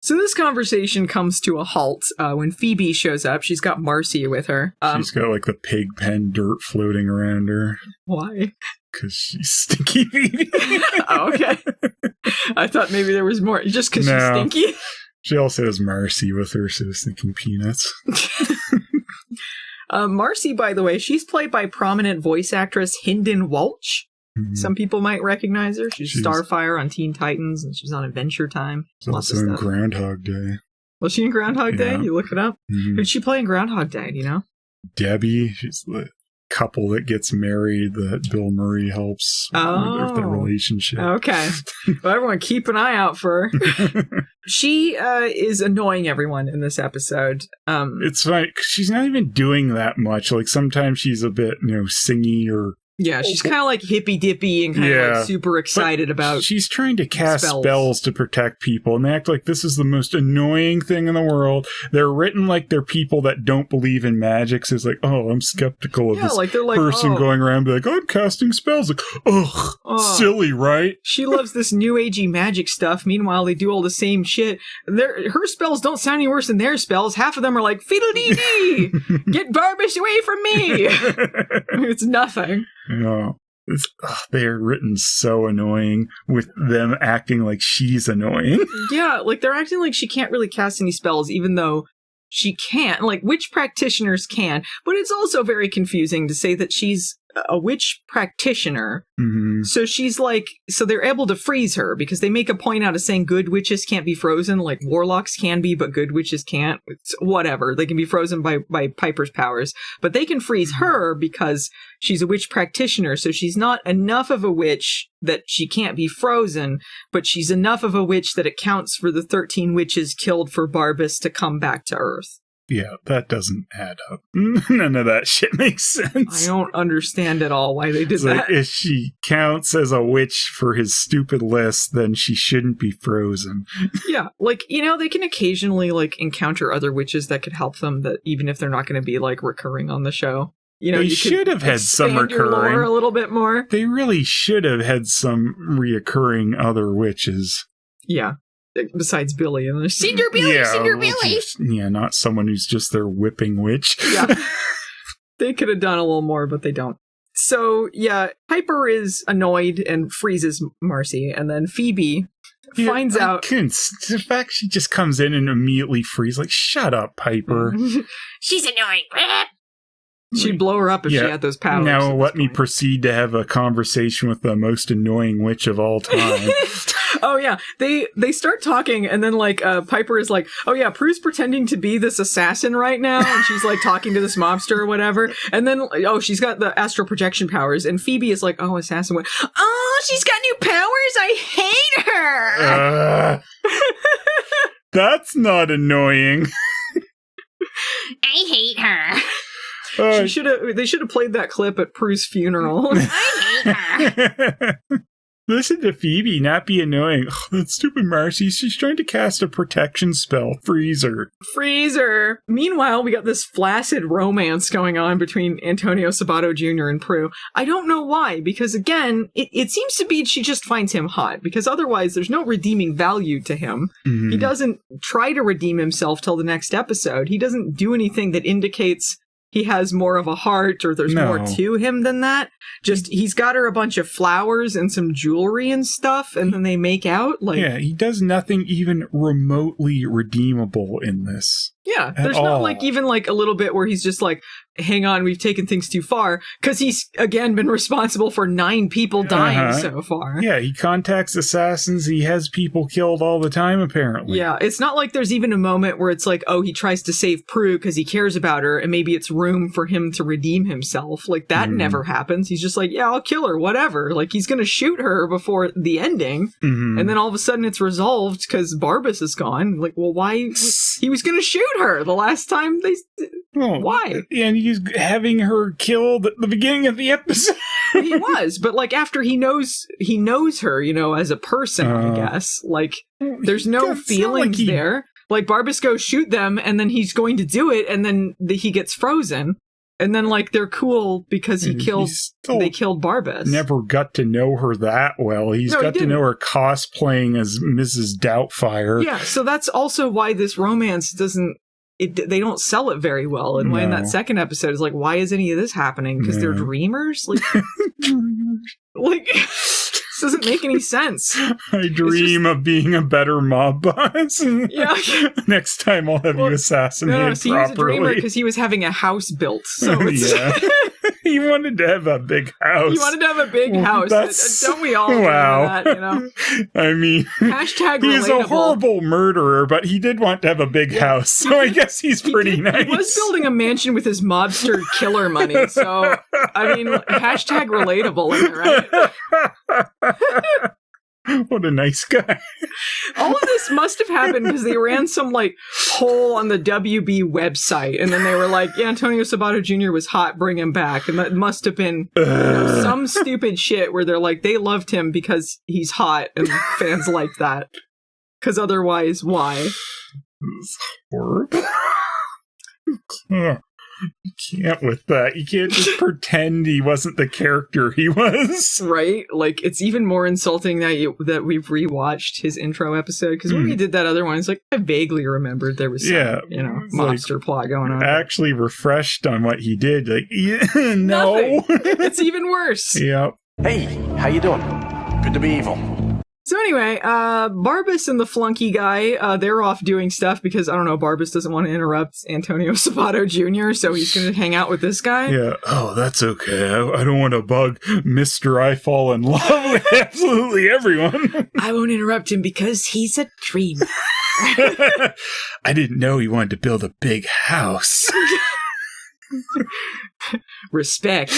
So this conversation comes to a halt when Phoebe shows up. She's got Marcy with her. She's got like the pig pen dirt floating around her. Why? Because she's stinky Phoebe. Oh, okay. I thought maybe there was more. Just because she's stinky? She also has Marcy with her, so I was thinking peanuts. Marcy, by the way, she's played by prominent voice actress Hynden Walch. Mm-hmm. Some people might recognize her. She's Starfire on Teen Titans, and she's on Adventure Time. She's also in Groundhog Day. Was she in Groundhog Day? You look it up. Mm-hmm. Who'd she play in Groundhog Day, do you know? Debbie. She's the couple that gets married that Bill Murray helps with their relationship. Okay. Well, everyone keep an eye out for her. She is annoying everyone in this episode. It's like she's not even doing that much. Like sometimes she's a bit, singy or... Yeah, she's kind of like hippy-dippy and kind of like super excited about she's trying to cast spells to protect people, and they act like this is the most annoying thing in the world. They're written like they're people that don't believe in magic, so it's like, oh, I'm skeptical of this person going around and be like, I'm casting spells. Like, silly, right? She loves this new agey magic stuff. Meanwhile, they do all the same shit. Her spells don't sound any worse than their spells. Half of them are like, fiddle-dee-dee! Get Barbas away from me! It's nothing. They're written so annoying with them acting like she's annoying. Yeah, like they're acting like she can't really cast any spells, even though she can't. Like, witch practitioners can, but it's also very confusing to say that she's a witch practitioner. Mm-hmm. So she's like, so they're able to freeze her because they make a point out of saying good witches can't be frozen, like warlocks can be, but good witches can't. It's whatever. They can be frozen by Piper's powers, but they can freeze her because she's a witch practitioner. So she's not enough of a witch that she can't be frozen, but she's enough of a witch that it counts for the 13 witches killed for Barbas to come back to Earth. Yeah, that doesn't add up. None of that shit makes sense. I don't understand at all why they did that. Like, if she counts as a witch for his stupid list, then she shouldn't be frozen. Yeah, like, they can occasionally, like, encounter other witches that could help them, that even if they're not going to be, like, recurring on the show. They should have had some recurring lore a little bit more. They really should have had some reoccurring other witches. Yeah. Besides Billy, and there's Cinder Billy. Yeah, not someone who's just their whipping witch. Yeah. They could have done a little more, but they don't. So, yeah, Piper is annoyed and freezes Marcy, and then Phoebe finds out... The fact she just comes in and immediately freezes, like, shut up, Piper. She's annoying. She'd blow her up if she had those powers. Now let me proceed to have a conversation with the most annoying witch of all time. Oh, yeah. They start talking, and then, like, Piper is like, oh, yeah, Prue's pretending to be this assassin right now, and she's, like, talking to this mobster or whatever. And then, she's got the astral projection powers, and Phoebe is like, oh, assassin. Oh, she's got new powers. I hate her. That's not annoying. I hate her. They should have played that clip at Prue's funeral. I hate her. Listen to Phoebe, not be annoying. Oh, that stupid Marcy, she's trying to cast a protection spell. Freezer. Meanwhile, we got this flaccid romance going on between Antonio Sabato Jr. and Prue. I don't know why, because again, it seems to be she just finds him hot, because otherwise there's no redeeming value to him. Mm-hmm. He doesn't try to redeem himself till the next episode. He doesn't do anything that indicates he has more of a heart or there's more to him than that. Just, he's got her a bunch of flowers and some jewelry and stuff, and then they make out. Yeah, he does nothing even remotely redeemable in this. Yeah, there's not even a little bit where he's just like, hang on, we've taken things too far, because he's, again, been responsible for 9 people dying so far. Yeah, he contacts assassins, he has people killed all the time, apparently. Yeah, it's not like there's even a moment where it's like, oh, he tries to save Prue because he cares about her, and maybe it's room for him to redeem himself. Like, that never happens. He's just like, yeah, I'll kill her, whatever. Like, he's gonna shoot her before the ending, and then all of a sudden it's resolved because Barbas is gone. Like, well, why? He was gonna shoot her the last time why? And he's having her killed at the beginning of the episode. He was, but like after he knows her, as a person, I guess. Like, there's no feelings there. Like, Barbas goes shoot them, and then he's going to do it, and then he gets frozen. And then, like, they're cool because they killed Barbas. Never got to know her that well. He's got to know her cosplaying as Mrs. Doubtfire. Yeah, so that's also why this romance they don't sell it very well. And why in that second episode is like, why is any of this happening? Because they're dreamers? Like, this doesn't make any sense. I dream of being a better mob boss. Yeah. Next time I'll have you assassinated properly. He was a dreamer because he was having a house built. So it's... He wanted to have a big house. He wanted to have a big house. Don't we all dream of that, I mean, hashtag he's relatable. A horrible murderer, but he did want to have a big house, so I guess he's pretty nice. He was building a mansion with his mobster killer money, so, I mean, hashtag relatable, isn't it, right? What a nice guy. All of this must have happened because they ran some, like, poll on the WB website, and then they were like, yeah, Antonio Sabato Jr. was hot, bring him back. And that must have been some stupid shit where they're like, they loved him because he's hot, and fans liked that. Because otherwise, why? It's horrible. You can't with that. You can't just pretend he wasn't the character he was. Right? Like, it's even more insulting that we've rewatched his intro episode, because when we did that other one, it's like, I vaguely remembered there was some, mobster plot going on. Actually refreshed on what he did. Like, no. It's even worse. Yep. Hey, how you doing? Good to be evil. So anyway, Barbas and the flunky guy, they're off doing stuff because, I don't know, Barbas doesn't want to interrupt Antonio Sabato Jr., so he's going to hang out with this guy. Yeah, oh, that's okay. I don't want to bug Mr. I Fall in Love with absolutely everyone. I won't interrupt him because he's a dreamer. I didn't know he wanted to build a big house. Respect.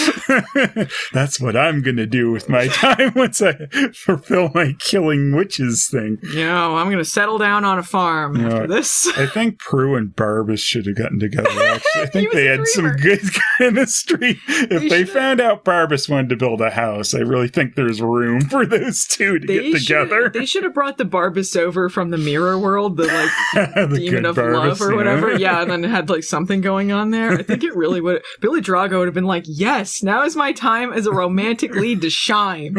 That's what I'm gonna do with my time once I fulfill my killing witches thing. I'm gonna settle down on a farm after this. I think Prue and Barbas should have gotten together, actually. I think they had some good chemistry. If they found out Barbas wanted to build a house, I really think there's room for those two to get together. They should have brought the Barbas over from the mirror world, the the demon of Barbas, love or whatever. Yeah, and then had like something going on there. I think it really would. Billy Drago would have been been like, yes, now is my time as a romantic lead to shine.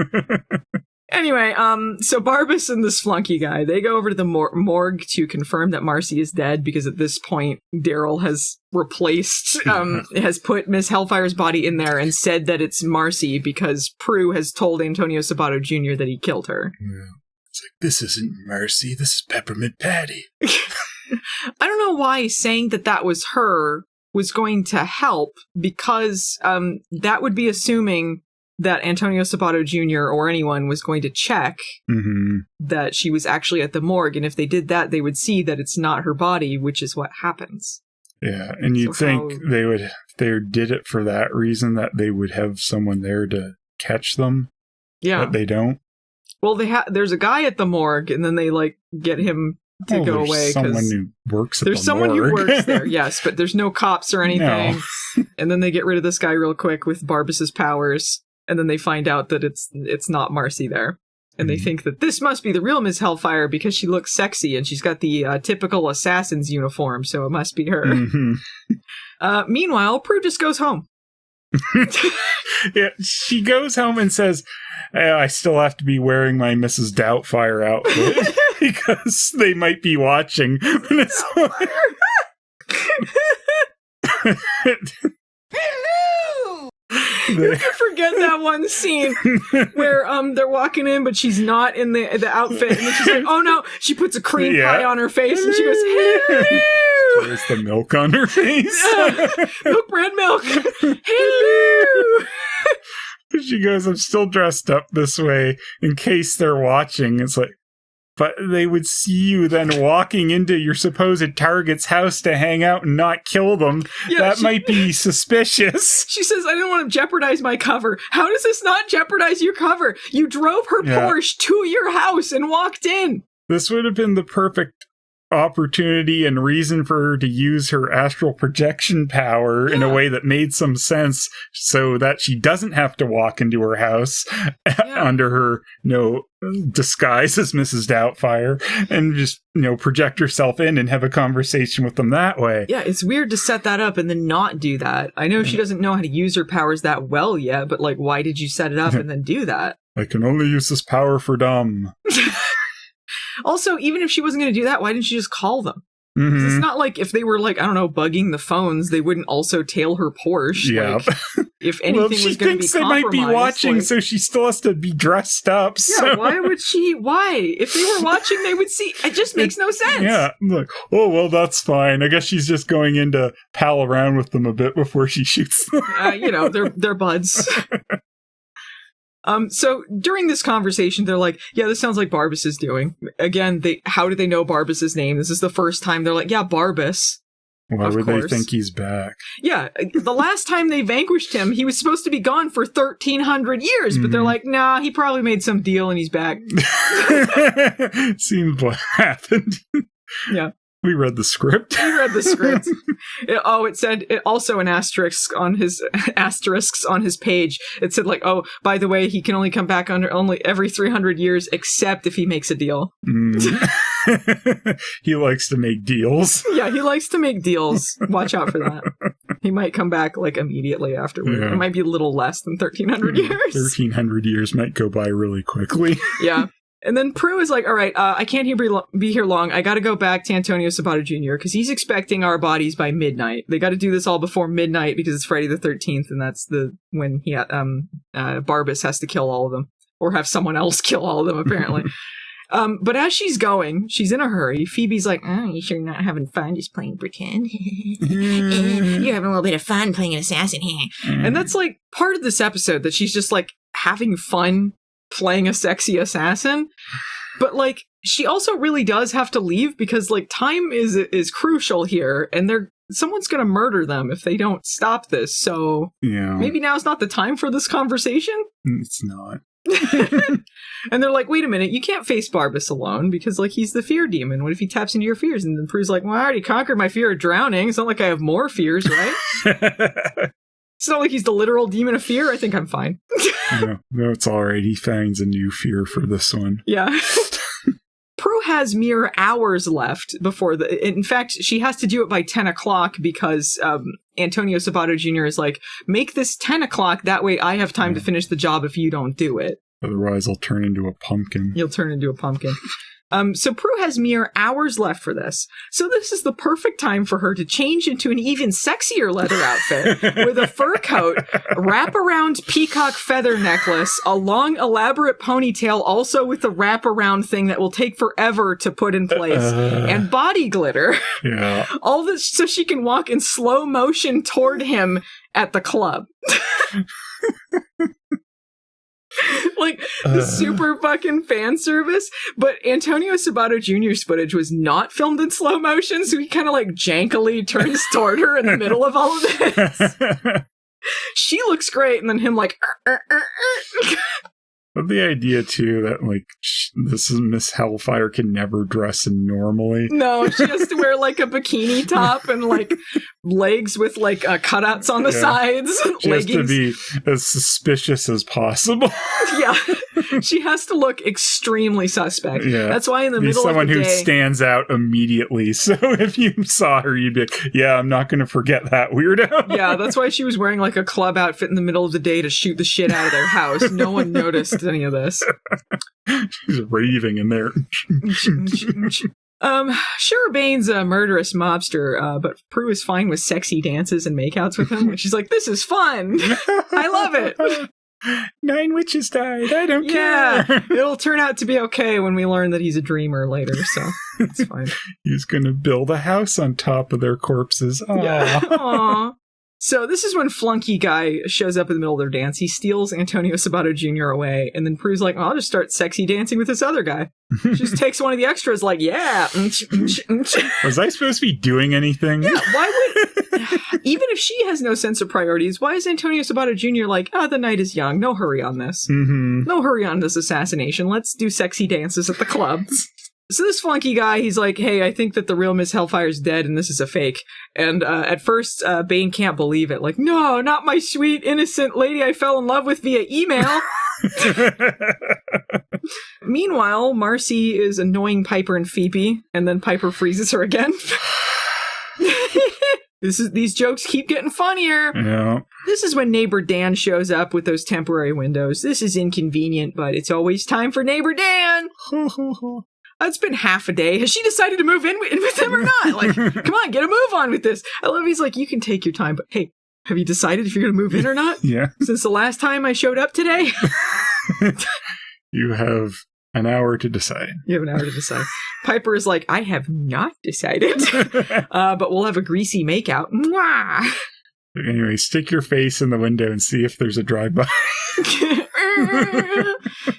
Anyway, so Barbas and this flunky guy, they go over to the morgue to confirm that Marcy is dead, because at this point, Daryl has replaced, has put Miss Hellfire's body in there and said that it's Marcy because Prue has told Antonio Sabato Jr. that he killed her. Yeah. It's like, this isn't Marcy, this is Peppermint Patty. I don't know why saying that was her was going to help, because that would be assuming that Antonio Sabato Jr. or anyone was going to check that she was actually at the morgue, and if they did that, they would see that it's not her body, which is what happens. Yeah, and you'd think they would, if they did it for that reason, that they would have someone there to catch them. Yeah. But they don't. Well, there's a guy at the morgue, and then they, like, get him to go away. Someone who works at the morgue. There's someone who works there, yes, but there's no cops or anything. No. And then they get rid of this guy real quick with Barbas's powers. And then they find out that it's not Marcy there. And they think that this must be the real Miss Hellfire because she looks sexy and she's got the typical assassin's uniform, so it must be her. Meanwhile, Prue just goes home. Yeah, she goes home and says, I still have to be wearing my Mrs. Doubtfire outfit because they might be watching. You can forget that one scene where they're walking in, but she's not in the outfit, and then she's like, "Oh no!" She puts a cream pie on her face, and she goes, "Hello!" There's the milk on her face. Milk, bread, milk. Hello. She goes, "I'm still dressed up this way in case they're watching." It's like, but they would see you then walking into your supposed target's house to hang out and not kill them. Yeah, that might be suspicious. She says, I didn't want to jeopardize my cover. How does this not jeopardize your cover? You drove her Porsche to your house and walked in. This would have been the perfect opportunity and reason for her to use her astral projection power in a way that made some sense so that she doesn't have to walk into her house under her disguise as Mrs. Doubtfire and just project herself in and have a conversation with them that way. Yeah, it's weird to set that up and then not do that. I know she doesn't know how to use her powers that well yet, but like, why did you set it up and then do that? I can only use this power for dumb. Also, even if she wasn't going to do that, why didn't she just call them? It's not like if they were like, I don't know, bugging the phones, they wouldn't also tail her Porsche. Yeah. Like, if anything was going to be compromised. She thinks they might be watching, so she still has to be dressed up. Yeah, why would she? Why? If they were watching, they would see. It just makes no sense. Yeah. I'm like, oh, well, that's fine. I guess she's just going in to pal around with them a bit before she shoots them. They're buds. So during this conversation, they're like, yeah, this sounds like Barbas is doing. Again, how do they know Barbas' name? This is the first time they're like, yeah, Barbas. Why would they think he's back? Yeah, the last time they vanquished him, he was supposed to be gone for 1,300 years, but they're like, nah, he probably made some deal and he's back. Seems what happened. Yeah. We read the script. It said also an asterisks on his page. It said like, oh, by the way, he can only come back under only every 300 years, except if he makes a deal. He likes to make deals. Yeah, he likes to make deals. Watch out for that. He might come back like immediately afterward. Yeah. It might be a little less than 1,300 years. 1,300 years might go by really quickly. Yeah. And then Prue is like, all right, I can't be here long. I got to go back to Antonio Sabato Jr. because he's expecting our bodies by midnight. They got to do this all before midnight because it's Friday the 13th, and that's when Barbas has to kill all of them, or have someone else kill all of them, apparently. But as she's going, she's in a hurry. Phoebe's like, oh, you sure not having fun just playing pretend? You're having a little bit of fun playing an assassin here. And that's like part of this episode, that she's just like having fun playing a sexy assassin. But like, she also really does have to leave because like time is crucial here, and someone's gonna murder them if they don't stop this. So maybe now's not the time for this conversation. It's not. And they're like, wait a minute, you can't face Barbas alone because like he's the fear demon. What if he taps into your fears? And then Prue's like, well, I already conquered my fear of drowning. It's not like I have more fears, right? It's not like he's the literal demon of fear. I think I'm fine. No, it's all right. He finds a new fear for this one. Yeah. Prue has mere hours left before in fact, she has to do it by 10 o'clock because Antonio Sabato Jr. is like, make this 10 o'clock, that way I have time to finish the job if you don't do it. Otherwise, I'll turn into a pumpkin. You'll turn into a pumpkin. So Prue has mere hours left for this. So this is the perfect time for her to change into an even sexier leather outfit with a fur coat, wrap-around peacock feather necklace, a long elaborate ponytail also with a wrap-around thing that will take forever to put in place, and body glitter. Yeah. All this so she can walk in slow motion toward him at the club. Like, the super fucking fan service. But Antonio Sabato Jr.'s footage was not filmed in slow motion, so he kind of like jankily turns toward her in the middle of all of this. She looks great, and then him like But the idea too that like this is Miss Hellfire can never dress normally. No, she has to wear like a bikini top and like legs with like cutouts on the sides. She leggings. has to be as suspicious as possible. Yeah, she has to look extremely suspect. Yeah, that's why in the middle of the day, someone who stands out immediately. So if you saw her, you'd be like, "Yeah, I'm not going to forget that weirdo." Yeah, that's why she was wearing like a club outfit in the middle of the day to shoot the shit out of their house. No one noticed any of this. She's raving in there. Sure, Bane's a murderous mobster, but Prue is fine with sexy dances and makeouts with him. And she's like, "This is fun. I love it." 9 witches died. I don't care. It'll turn out to be okay when we learn that he's a dreamer later, so it's fine. He's gonna build a house on top of their corpses. Aww. Yeah. Aww. So this is when Flunky Guy shows up in the middle of their dance. He steals Antonio Sabato Jr. away, and then Prue's like, "I'll just start sexy dancing with this other guy." She just takes one of the extras like, "Yeah." Was I supposed to be doing anything? Yeah, why would... Even if she has no sense of priorities, why is Antonio Sabato Jr. like, the night is young, no hurry on this. Mm-hmm. No hurry on this assassination. Let's do sexy dances at the club. So this Flunky Guy, he's like, "Hey, I think that the real Miss Hellfire's dead and this is a fake." And at first, Bane can't believe it. Like, "No, not my sweet, innocent lady I fell in love with via email." Meanwhile, Marcy is annoying Piper and Phoebe, and then Piper freezes her again. These jokes keep getting funnier. Yeah. This is when Neighbor Dan shows up with those temporary windows. This is inconvenient, but it's always time for Neighbor Dan. It's been half a day. Has she decided to move in with him or not? Like, come on, get a move on with this. I love he's like, "You can take your time, but hey, have you decided if you're going to move in or not?" Yeah. Since the last time I showed up today? You have an hour to decide. You have an hour to decide. Piper is like, "I have not decided, but we'll have a greasy makeout." Mwah! Anyway, stick your face in the window and see if there's a drive-by.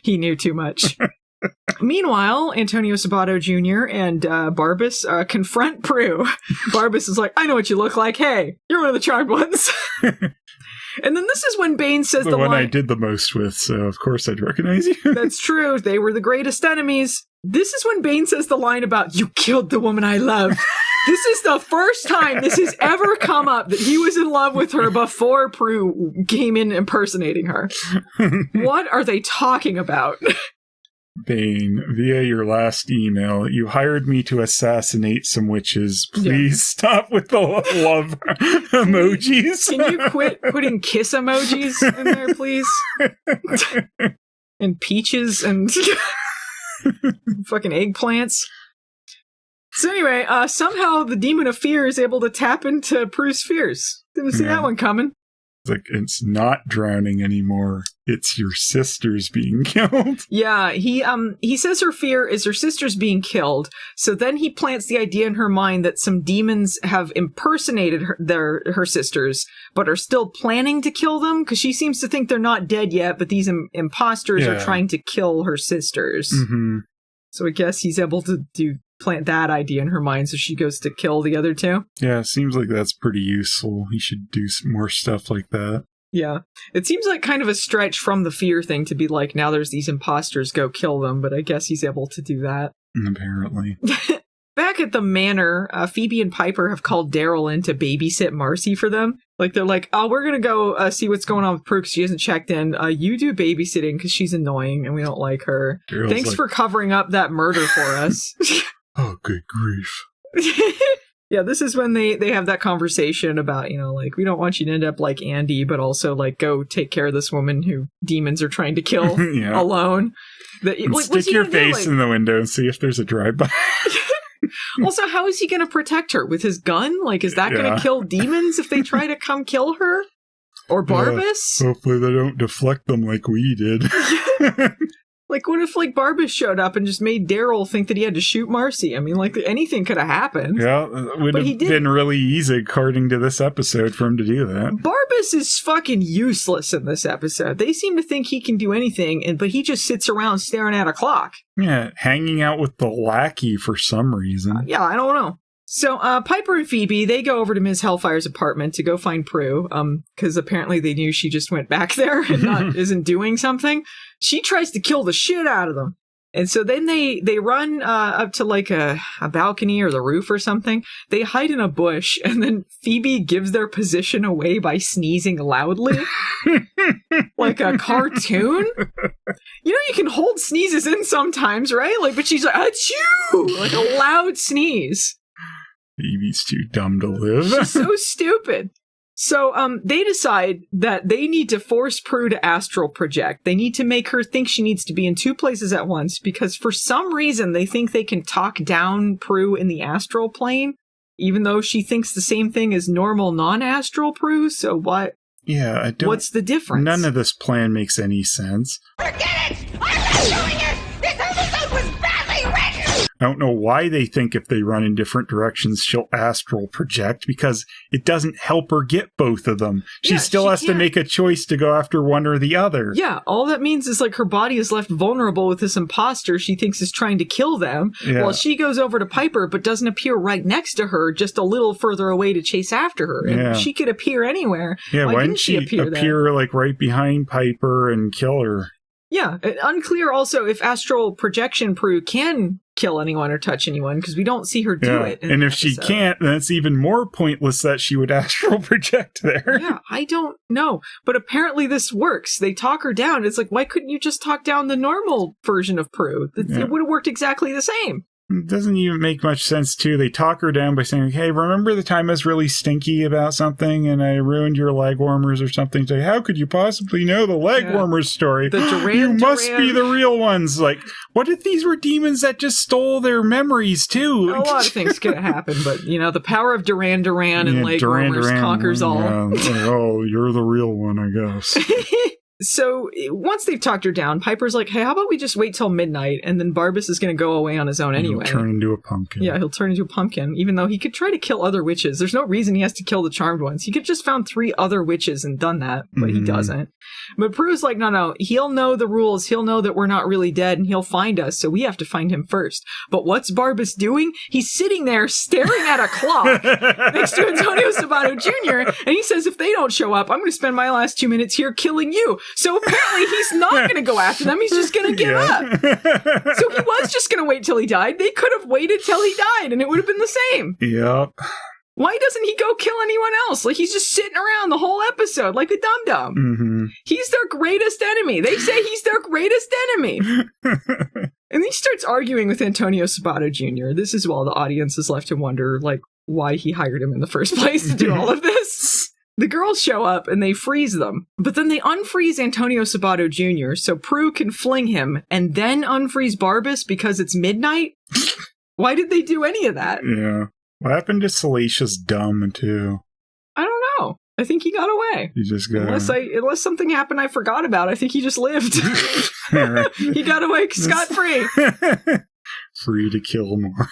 He knew too much. Meanwhile, Antonio Sabato Jr. and Barbas confront Prue. Barbas is like, "I know what you look like. Hey, you're one of the charmed ones." And then this is when Bane says the one line, I did the most with, so of course I'd recognize you. That's true. They were the greatest enemies. This is when Bane says the line about, "You killed the woman I loved." This is the first time this has ever come up that he was in love with her before Prue came in impersonating her. What are they talking about? Bane, via your last email, you hired me to assassinate some witches. Please stop with the love emojis. Can you quit putting kiss emojis in there, please? And peaches and fucking eggplants. So anyway, somehow the Demon of Fear is able to tap into Prue's fears. Didn't see that one coming. It's like, it's not drowning anymore. It's your sisters being killed. Yeah, he says her fear is her sisters being killed. So then he plants the idea in her mind that some demons have impersonated her sisters, but are still planning to kill them, because she seems to think they're not dead yet, but these imposters are trying to kill her sisters. Mm-hmm. So I guess he's able to plant that idea in her mind, so she goes to kill the other two. Yeah, seems like that's pretty useful. He should do some more stuff like that. Yeah. It seems like kind of a stretch from the fear thing to be like, now there's these imposters, go kill them, but I guess he's able to do that. Apparently. Back at the manor, Phoebe and Piper have called Daryl in to babysit Marcy for them. Like, they're like, oh, we're going to go see what's going on with Prue because she hasn't checked in. You do babysitting because she's annoying and we don't like her. Daryl's Thanks for covering up that murder for us. Oh, good grief. Yeah, this is when they have that conversation about, like, we don't want you to end up like Andy, but also, like, go take care of this woman who demons are trying to kill alone. Stick your face in the window and see if there's a drive-by. Also, how is he going to protect her? With his gun? Like, is that going to kill demons if they try to come kill her? Or Barbas? Hopefully they don't deflect them like we did. Like, what if, like, Barbas showed up and just made Daryl think that he had to shoot Marcy? I mean, like, anything could have happened. Yeah, it would have been really easy, according to this episode, for him to do that. Barbas is fucking useless in this episode. They seem to think he can do anything, but he just sits around staring at a clock. Yeah, hanging out with the lackey for some reason. Yeah, I don't know. So, Piper and Phoebe, they go over to Ms. Hellfire's apartment to go find Prue, because apparently they knew she just went back there and isn't doing something. She tries to kill the shit out of them. And so then they run up to, like, a balcony or the roof or something. They hide in a bush, and then Phoebe gives their position away by sneezing loudly. Like a cartoon. You can hold sneezes in sometimes, right? Like, but she's like, achoo! Like a loud sneeze. Phoebe's too dumb to live. She's so stupid. So they decide that they need to force Prue to astral project. They need to make her think she needs to be in two places at once because for some reason they think they can talk down Prue in the astral plane, even though she thinks the same thing as normal non-astral Prue. So what? Yeah, I don't. What's the difference? None of this plan makes any sense. Forget it! I'm not doing it! This episode was badly written! I don't know why they think if they run in different directions, she'll astral project, because it doesn't help her get both of them. She still has to make a choice to go after one or the other. Yeah, all that means is, like, her body is left vulnerable with this imposter she thinks is trying to kill them, while she goes over to Piper but doesn't appear right next to her, just a little further away to chase after her. And she could appear anywhere. Yeah, why didn't she appear there? Like, right behind Piper and kill her? Yeah, unclear also if astral projection Prue can kill anyone or touch anyone, because we don't see her do it. And if she can't, then it's even more pointless that she would astral project there. Yeah, I don't know. But apparently this works. They talk her down. It's like, why couldn't you just talk down the normal version of Prue? It would have worked exactly the same. It doesn't even make much sense, too. They talk her down by saying, hey, remember the time I was really stinky about something and I ruined your leg warmers or something? Say, how could you possibly know the leg warmers story? You must be the real ones. Like, what if these were demons that just stole their memories, too? A lot of things could happen, but, the power of Duran and leg warmers conquers all. Yeah. Oh, you're the real one, I guess. So once they've talked her down, Piper's like, hey, how about we just wait till midnight, and then Barbas is going to go away on his own anyway. He'll turn into a pumpkin. Yeah, he'll turn into a pumpkin, even though he could try to kill other witches. There's no reason he has to kill the charmed ones. He could just found 3 other witches and done that, but he doesn't. But Prue's like, no, he'll know the rules. He'll know that we're not really dead, and he'll find us, so we have to find him first. But what's Barbas doing? He's sitting there staring at a clock next to Antonio Sabato Jr., and he says, if they don't show up, I'm going to spend my last 2 minutes here killing you. So apparently he's not going to go after them. He's just going to give up. So he was just going to wait till he died. They could have waited till he died and it would have been the same. Yep. Why doesn't he go kill anyone else? Like, he's just sitting around the whole episode like a dum-dum. Mm-hmm. He's their greatest enemy. They say he's their greatest enemy. And he starts arguing with Antonio Sabato Jr. This is while the audience is left to wonder, like, why he hired him in the first place to do all of this. The girls show up and they freeze them, but then they unfreeze Antonio Sabato Jr. so Prue can fling him and then unfreeze Barbas because it's midnight? Why did they do any of that? Yeah. What happened to Salacious Dumb, too? I don't know. I think he got away. He just got Unless something happened I forgot about, I think he just lived. He got away scot-free. Free to kill more.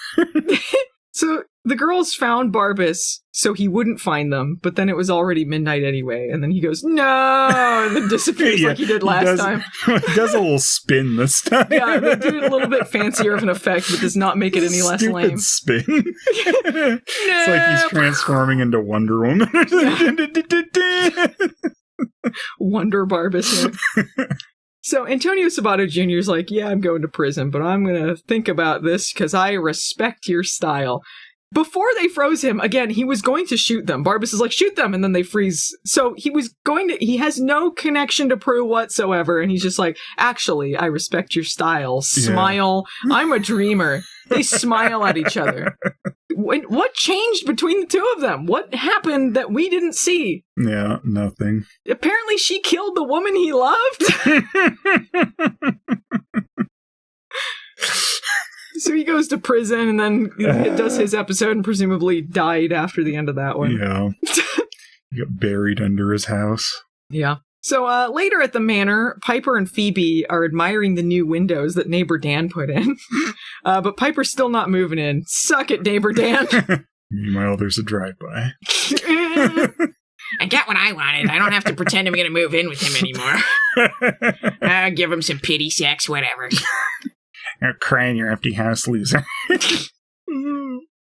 So the girls found Barbas so he wouldn't find them, but then it was already midnight anyway, and then he goes, no, and then disappears like he did last time. He does a little spin this time. Yeah, they do it a little bit fancier of an effect, but does not make it any less lame. Spin. It's like he's transforming into Wonder Woman. Wonder Barbas. So Antonio Sabato Jr. is like, yeah, I'm going to prison, but I'm going to think about this because I respect your style. before they froze him, again, he was going to shoot them. Barbas is like, shoot them, and then they freeze. So he has no connection to Prue whatsoever, and he's just like, actually, I respect your style. Smile. Yeah. I'm a dreamer. They smile at each other. What changed between the two of them? What happened that we didn't see? Yeah, nothing. Apparently she killed the woman he loved. So he goes to prison and then does his episode and presumably died after the end of that one. Yeah. He got buried under his house. Yeah. So later at the manor, Piper and Phoebe are admiring the new windows that neighbor Dan put in. But Piper's still not moving in. Suck it, neighbor Dan. Meanwhile, there's a drive-by. I got what I wanted. I don't have to pretend I'm going to move in with him anymore. I'll give him some pity sex, whatever. You're crying in your empty house, loser.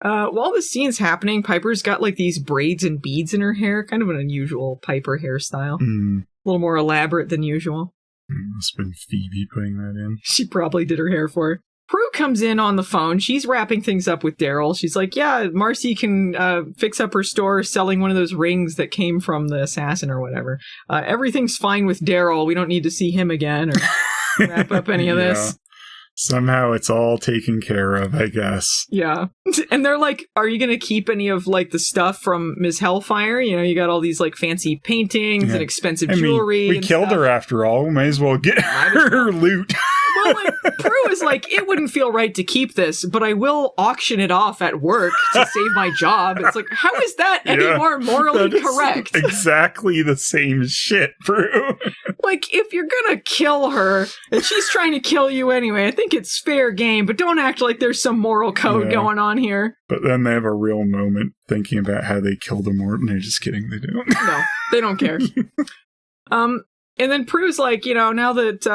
While the scene's happening, Piper's got like these braids and beads in her hair. Kind of an unusual Piper hairstyle. A little more elaborate than usual. Must have been Phoebe putting that in. She probably did her hair for her. Prue comes in on the phone. She's wrapping things up with Daryl. She's like, yeah, Marcy can fix up her store selling one of those rings that came from the assassin or whatever. Everything's fine with Daryl. We don't need to see him again or wrap up any of this. Somehow it's all taken care of, I guess. Yeah. And they're like, are you going to keep any of like the stuff from Ms. Hellfire? You know, you got all these like fancy paintings and expensive jewelry. We killed her after all. We might as well get her loot. Well, like, Prue is like, it wouldn't feel right to keep this, but I will auction it off at work to save my job. It's like, how is that any more morally correct? Exactly the same shit, Prue. Like, if you're gonna kill her, and she's trying to kill you anyway, I think it's fair game, but don't act like there's some moral code going on here. But then they have a real moment thinking about how they killed him, and they're just kidding, they don't. No, they don't care. And then Prue's like, you know, now that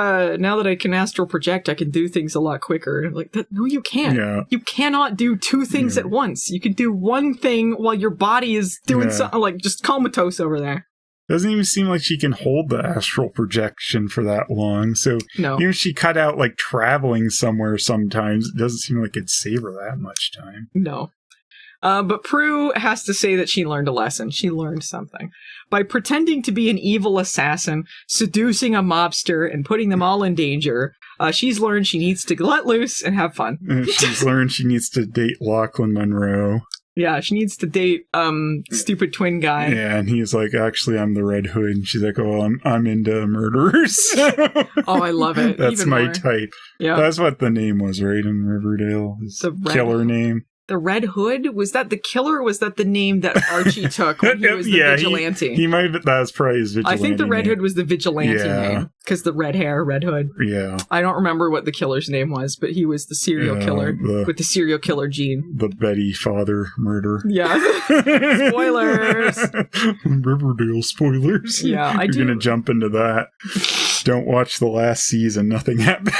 I can astral project, I can do things a lot quicker. Like, no, you can't. Yeah. You cannot do two things at once. You can do one thing while your body is doing something, like, just comatose over there. Doesn't even seem like she can hold the astral projection for that long. So even if she cut out, like, traveling somewhere sometimes, it doesn't seem like it'd save her that much time. No. But Prue has to say that she learned a lesson. She learned something. By pretending to be an evil assassin, seducing a mobster, and putting them all in danger, she's learned she needs to let loose and have fun. She's learned she needs to date Lochlyn Munro. Yeah, she needs to date stupid twin guy. Yeah, and he's like, actually, I'm the Red Hood. And she's like, oh, I'm into murderers. Oh, I love it. That's even my more. type. Yeah. That's what the name was, right, in Riverdale? The killer name. The Red Hood? Was that the killer, or was that the name that Archie took when he was the vigilante? He might have, that's probably his vigilante I think the Red name. Hood was the vigilante name, because the red hair, Red Hood. Yeah. I don't remember what the killer's name was, but he was the serial killer with the serial killer gene. The Betty father murder. Yeah. Spoilers! Riverdale spoilers. Yeah, You're going to jump into that. Don't watch the last season. Nothing happens.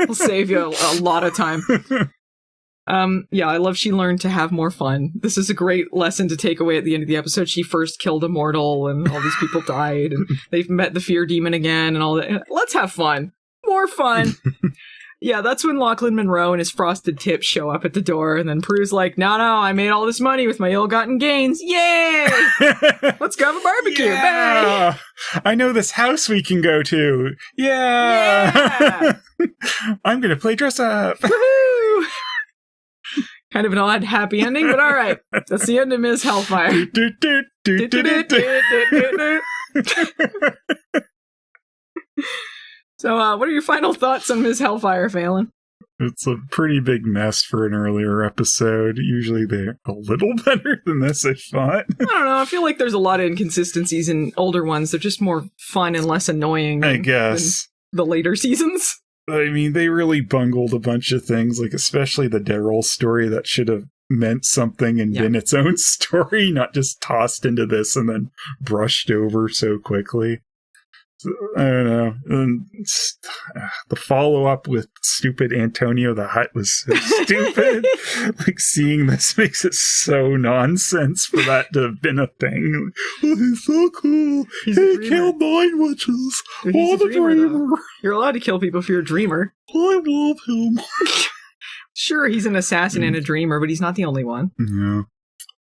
We'll save you a lot of time. Yeah, I love she learned to have more fun. This is a great lesson to take away at the end of the episode. She first killed a mortal and all these people died and they've met the fear demon again and all that. Let's have fun. More fun. Yeah, that's when Lochlyn Munro and his frosted tips show up at the door, and then Prue's like, no, I made all this money with my ill-gotten gains. Yay! Let's go have a barbecue. Yeah! Bye! I know this house we can go to. Yeah! I'm gonna play dress up. Woohoo! Kind of an odd happy ending, but all right. That's the end of Ms. Hellfire. So, what are your final thoughts on Ms. Hellfire, Phelan? It's a pretty big mess for an earlier episode. Usually they're a little better than this, I thought. I don't know. I feel like there's a lot of inconsistencies in older ones. They're just more fun and less annoying than the later seasons. I mean, they really bungled a bunch of things, like especially the Daryl story that should have meant something and been its own story, not just tossed into this and then brushed over so quickly. So, I don't know. And the follow-up with stupid Antonio the Hutt was so stupid. Like, seeing this makes it so nonsense for that to have been a thing. Oh, he's so cool. He killed 9 witches. He's a dreamer. You're allowed to kill people if you're a dreamer. I love him. Sure, he's an assassin and a dreamer, but he's not the only one. Yeah.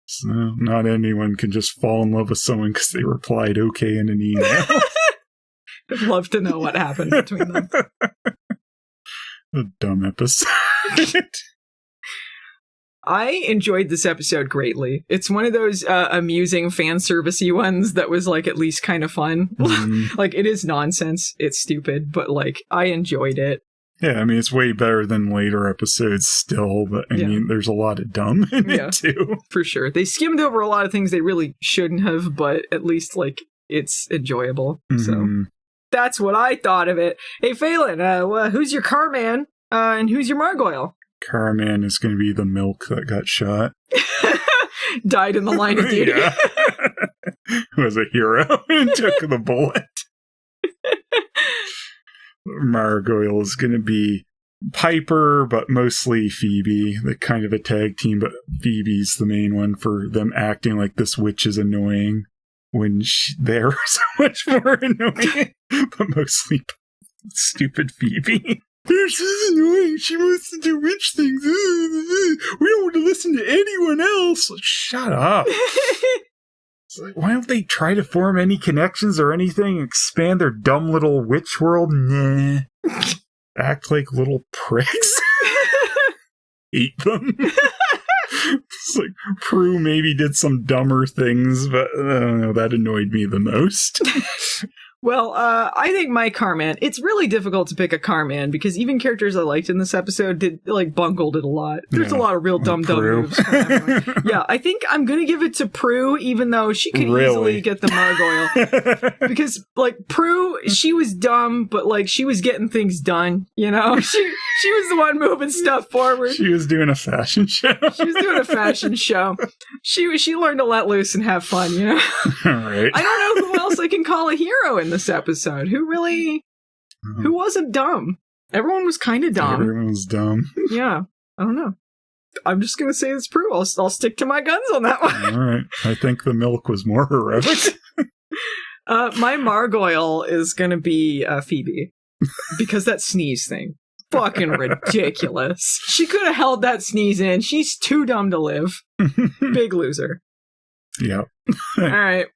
So, not anyone can just fall in love with someone because they replied okay in an email. I'd love to know what happened between them. A dumb episode. I enjoyed this episode greatly. It's one of those amusing fan servicey ones that was like at least kind of fun. Like, it is nonsense. It's stupid, but like I enjoyed it. Yeah, I mean, it's way better than later episodes still, but I mean, there's a lot of dumb in it too. For sure. They skimmed over a lot of things they really shouldn't have, but at least like it's enjoyable. So that's what I thought of it. Hey, Phelan, who's your car man? And who's your Margoyle? Carman is going to be the milk that got shot. Died in the line of duty. Yeah. Was a hero and took the bullet. Margoyle is going to be Piper, but mostly Phoebe. They're kind of a tag team, but Phoebe's the main one for them acting like this witch is annoying when they're so much more annoying. But mostly stupid Phoebe. She's annoying. She wants to do witch things. We don't want to listen to anyone else. Shut up. It's like, why don't they try to form any connections or anything? Expand their dumb little witch world? Nah. Act like little pricks. Hate them. It's like Prue maybe did some dumber things, but I don't know, that annoyed me the most. Well, I think my Carman, it's really difficult to pick a Carman because even characters I liked in this episode bungled it a lot. There's a lot of real dumb moves. Yeah, I think I'm going to give it to Prue, even though she could easily get the Margoyle. Because, like, Prue, she was dumb, but, like, she was getting things done, you know? She was the one moving stuff forward. She was doing a fashion show. She learned to let loose and have fun, you know? All right. I don't know who else I can call a hero in this episode. Who wasn't dumb? Everyone was kind of dumb. Everyone was dumb. Yeah. I don't know. I'm just going to say it's Prue. I'll stick to my guns on that one. All right. I think the milk was more heroic. My Margoyle is going to be Phoebe. Because that sneeze thing. Fucking ridiculous. She could have held that sneeze in. She's too dumb to live. Big loser. Yep. All right.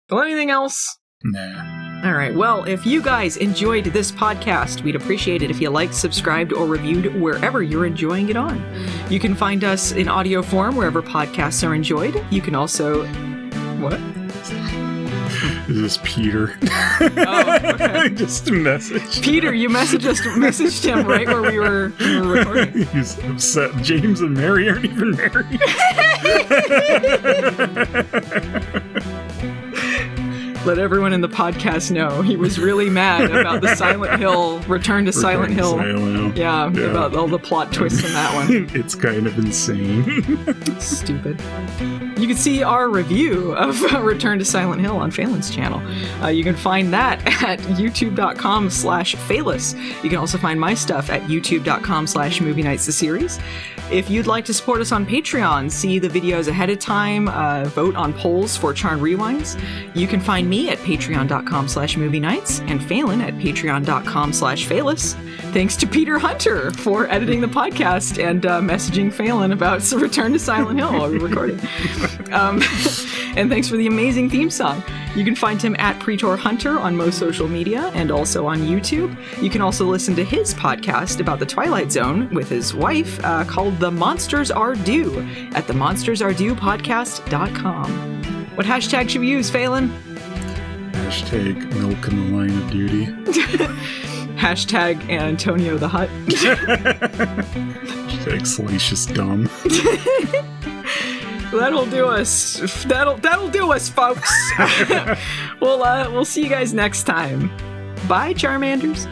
Well, anything else? Nah. All right. Well, if you guys enjoyed this podcast, we'd appreciate it if you liked, subscribed, or reviewed wherever you're enjoying it on. You can find us in audio form wherever podcasts are enjoyed. You can also... What? This is Peter. Oh, okay. Just a message. Peter, you messaged him right where we were recording. He's upset. James and Mary aren't even married. Let everyone in the podcast know he was really mad about the Silent Hill Return to Silent Hill. Yeah, about all the plot twists in that one. It's kind of insane. Stupid. You can see our review of Return to Silent Hill on Phelan's channel. You can find that at youtube.com/Phelous. You can also find my stuff at youtube.com/Movie Nights the Series. If you'd like to support us on Patreon, see the videos ahead of time, vote on polls for Charm Rewinds, you can find me at patreon.com/Movie Nights and Phelan at patreon.com/Phelous. Thanks to Peter Hunter for editing the podcast and messaging Phelan about Return to Silent Hill while we're recording. And thanks for the amazing theme song. You can find him at Pretor Hunter on most social media and also on YouTube. You can also listen to his podcast about the Twilight Zone with his wife called The Monsters Are Due at themonstersarduepodcast.com. What hashtag should we use, Phelan? Hashtag milk in the line of duty. Hashtag Antonio the Hut. Hashtag salacious dumb. That'll do us. That'll do us, folks. We'll see you guys next time. Bye, Charmanders.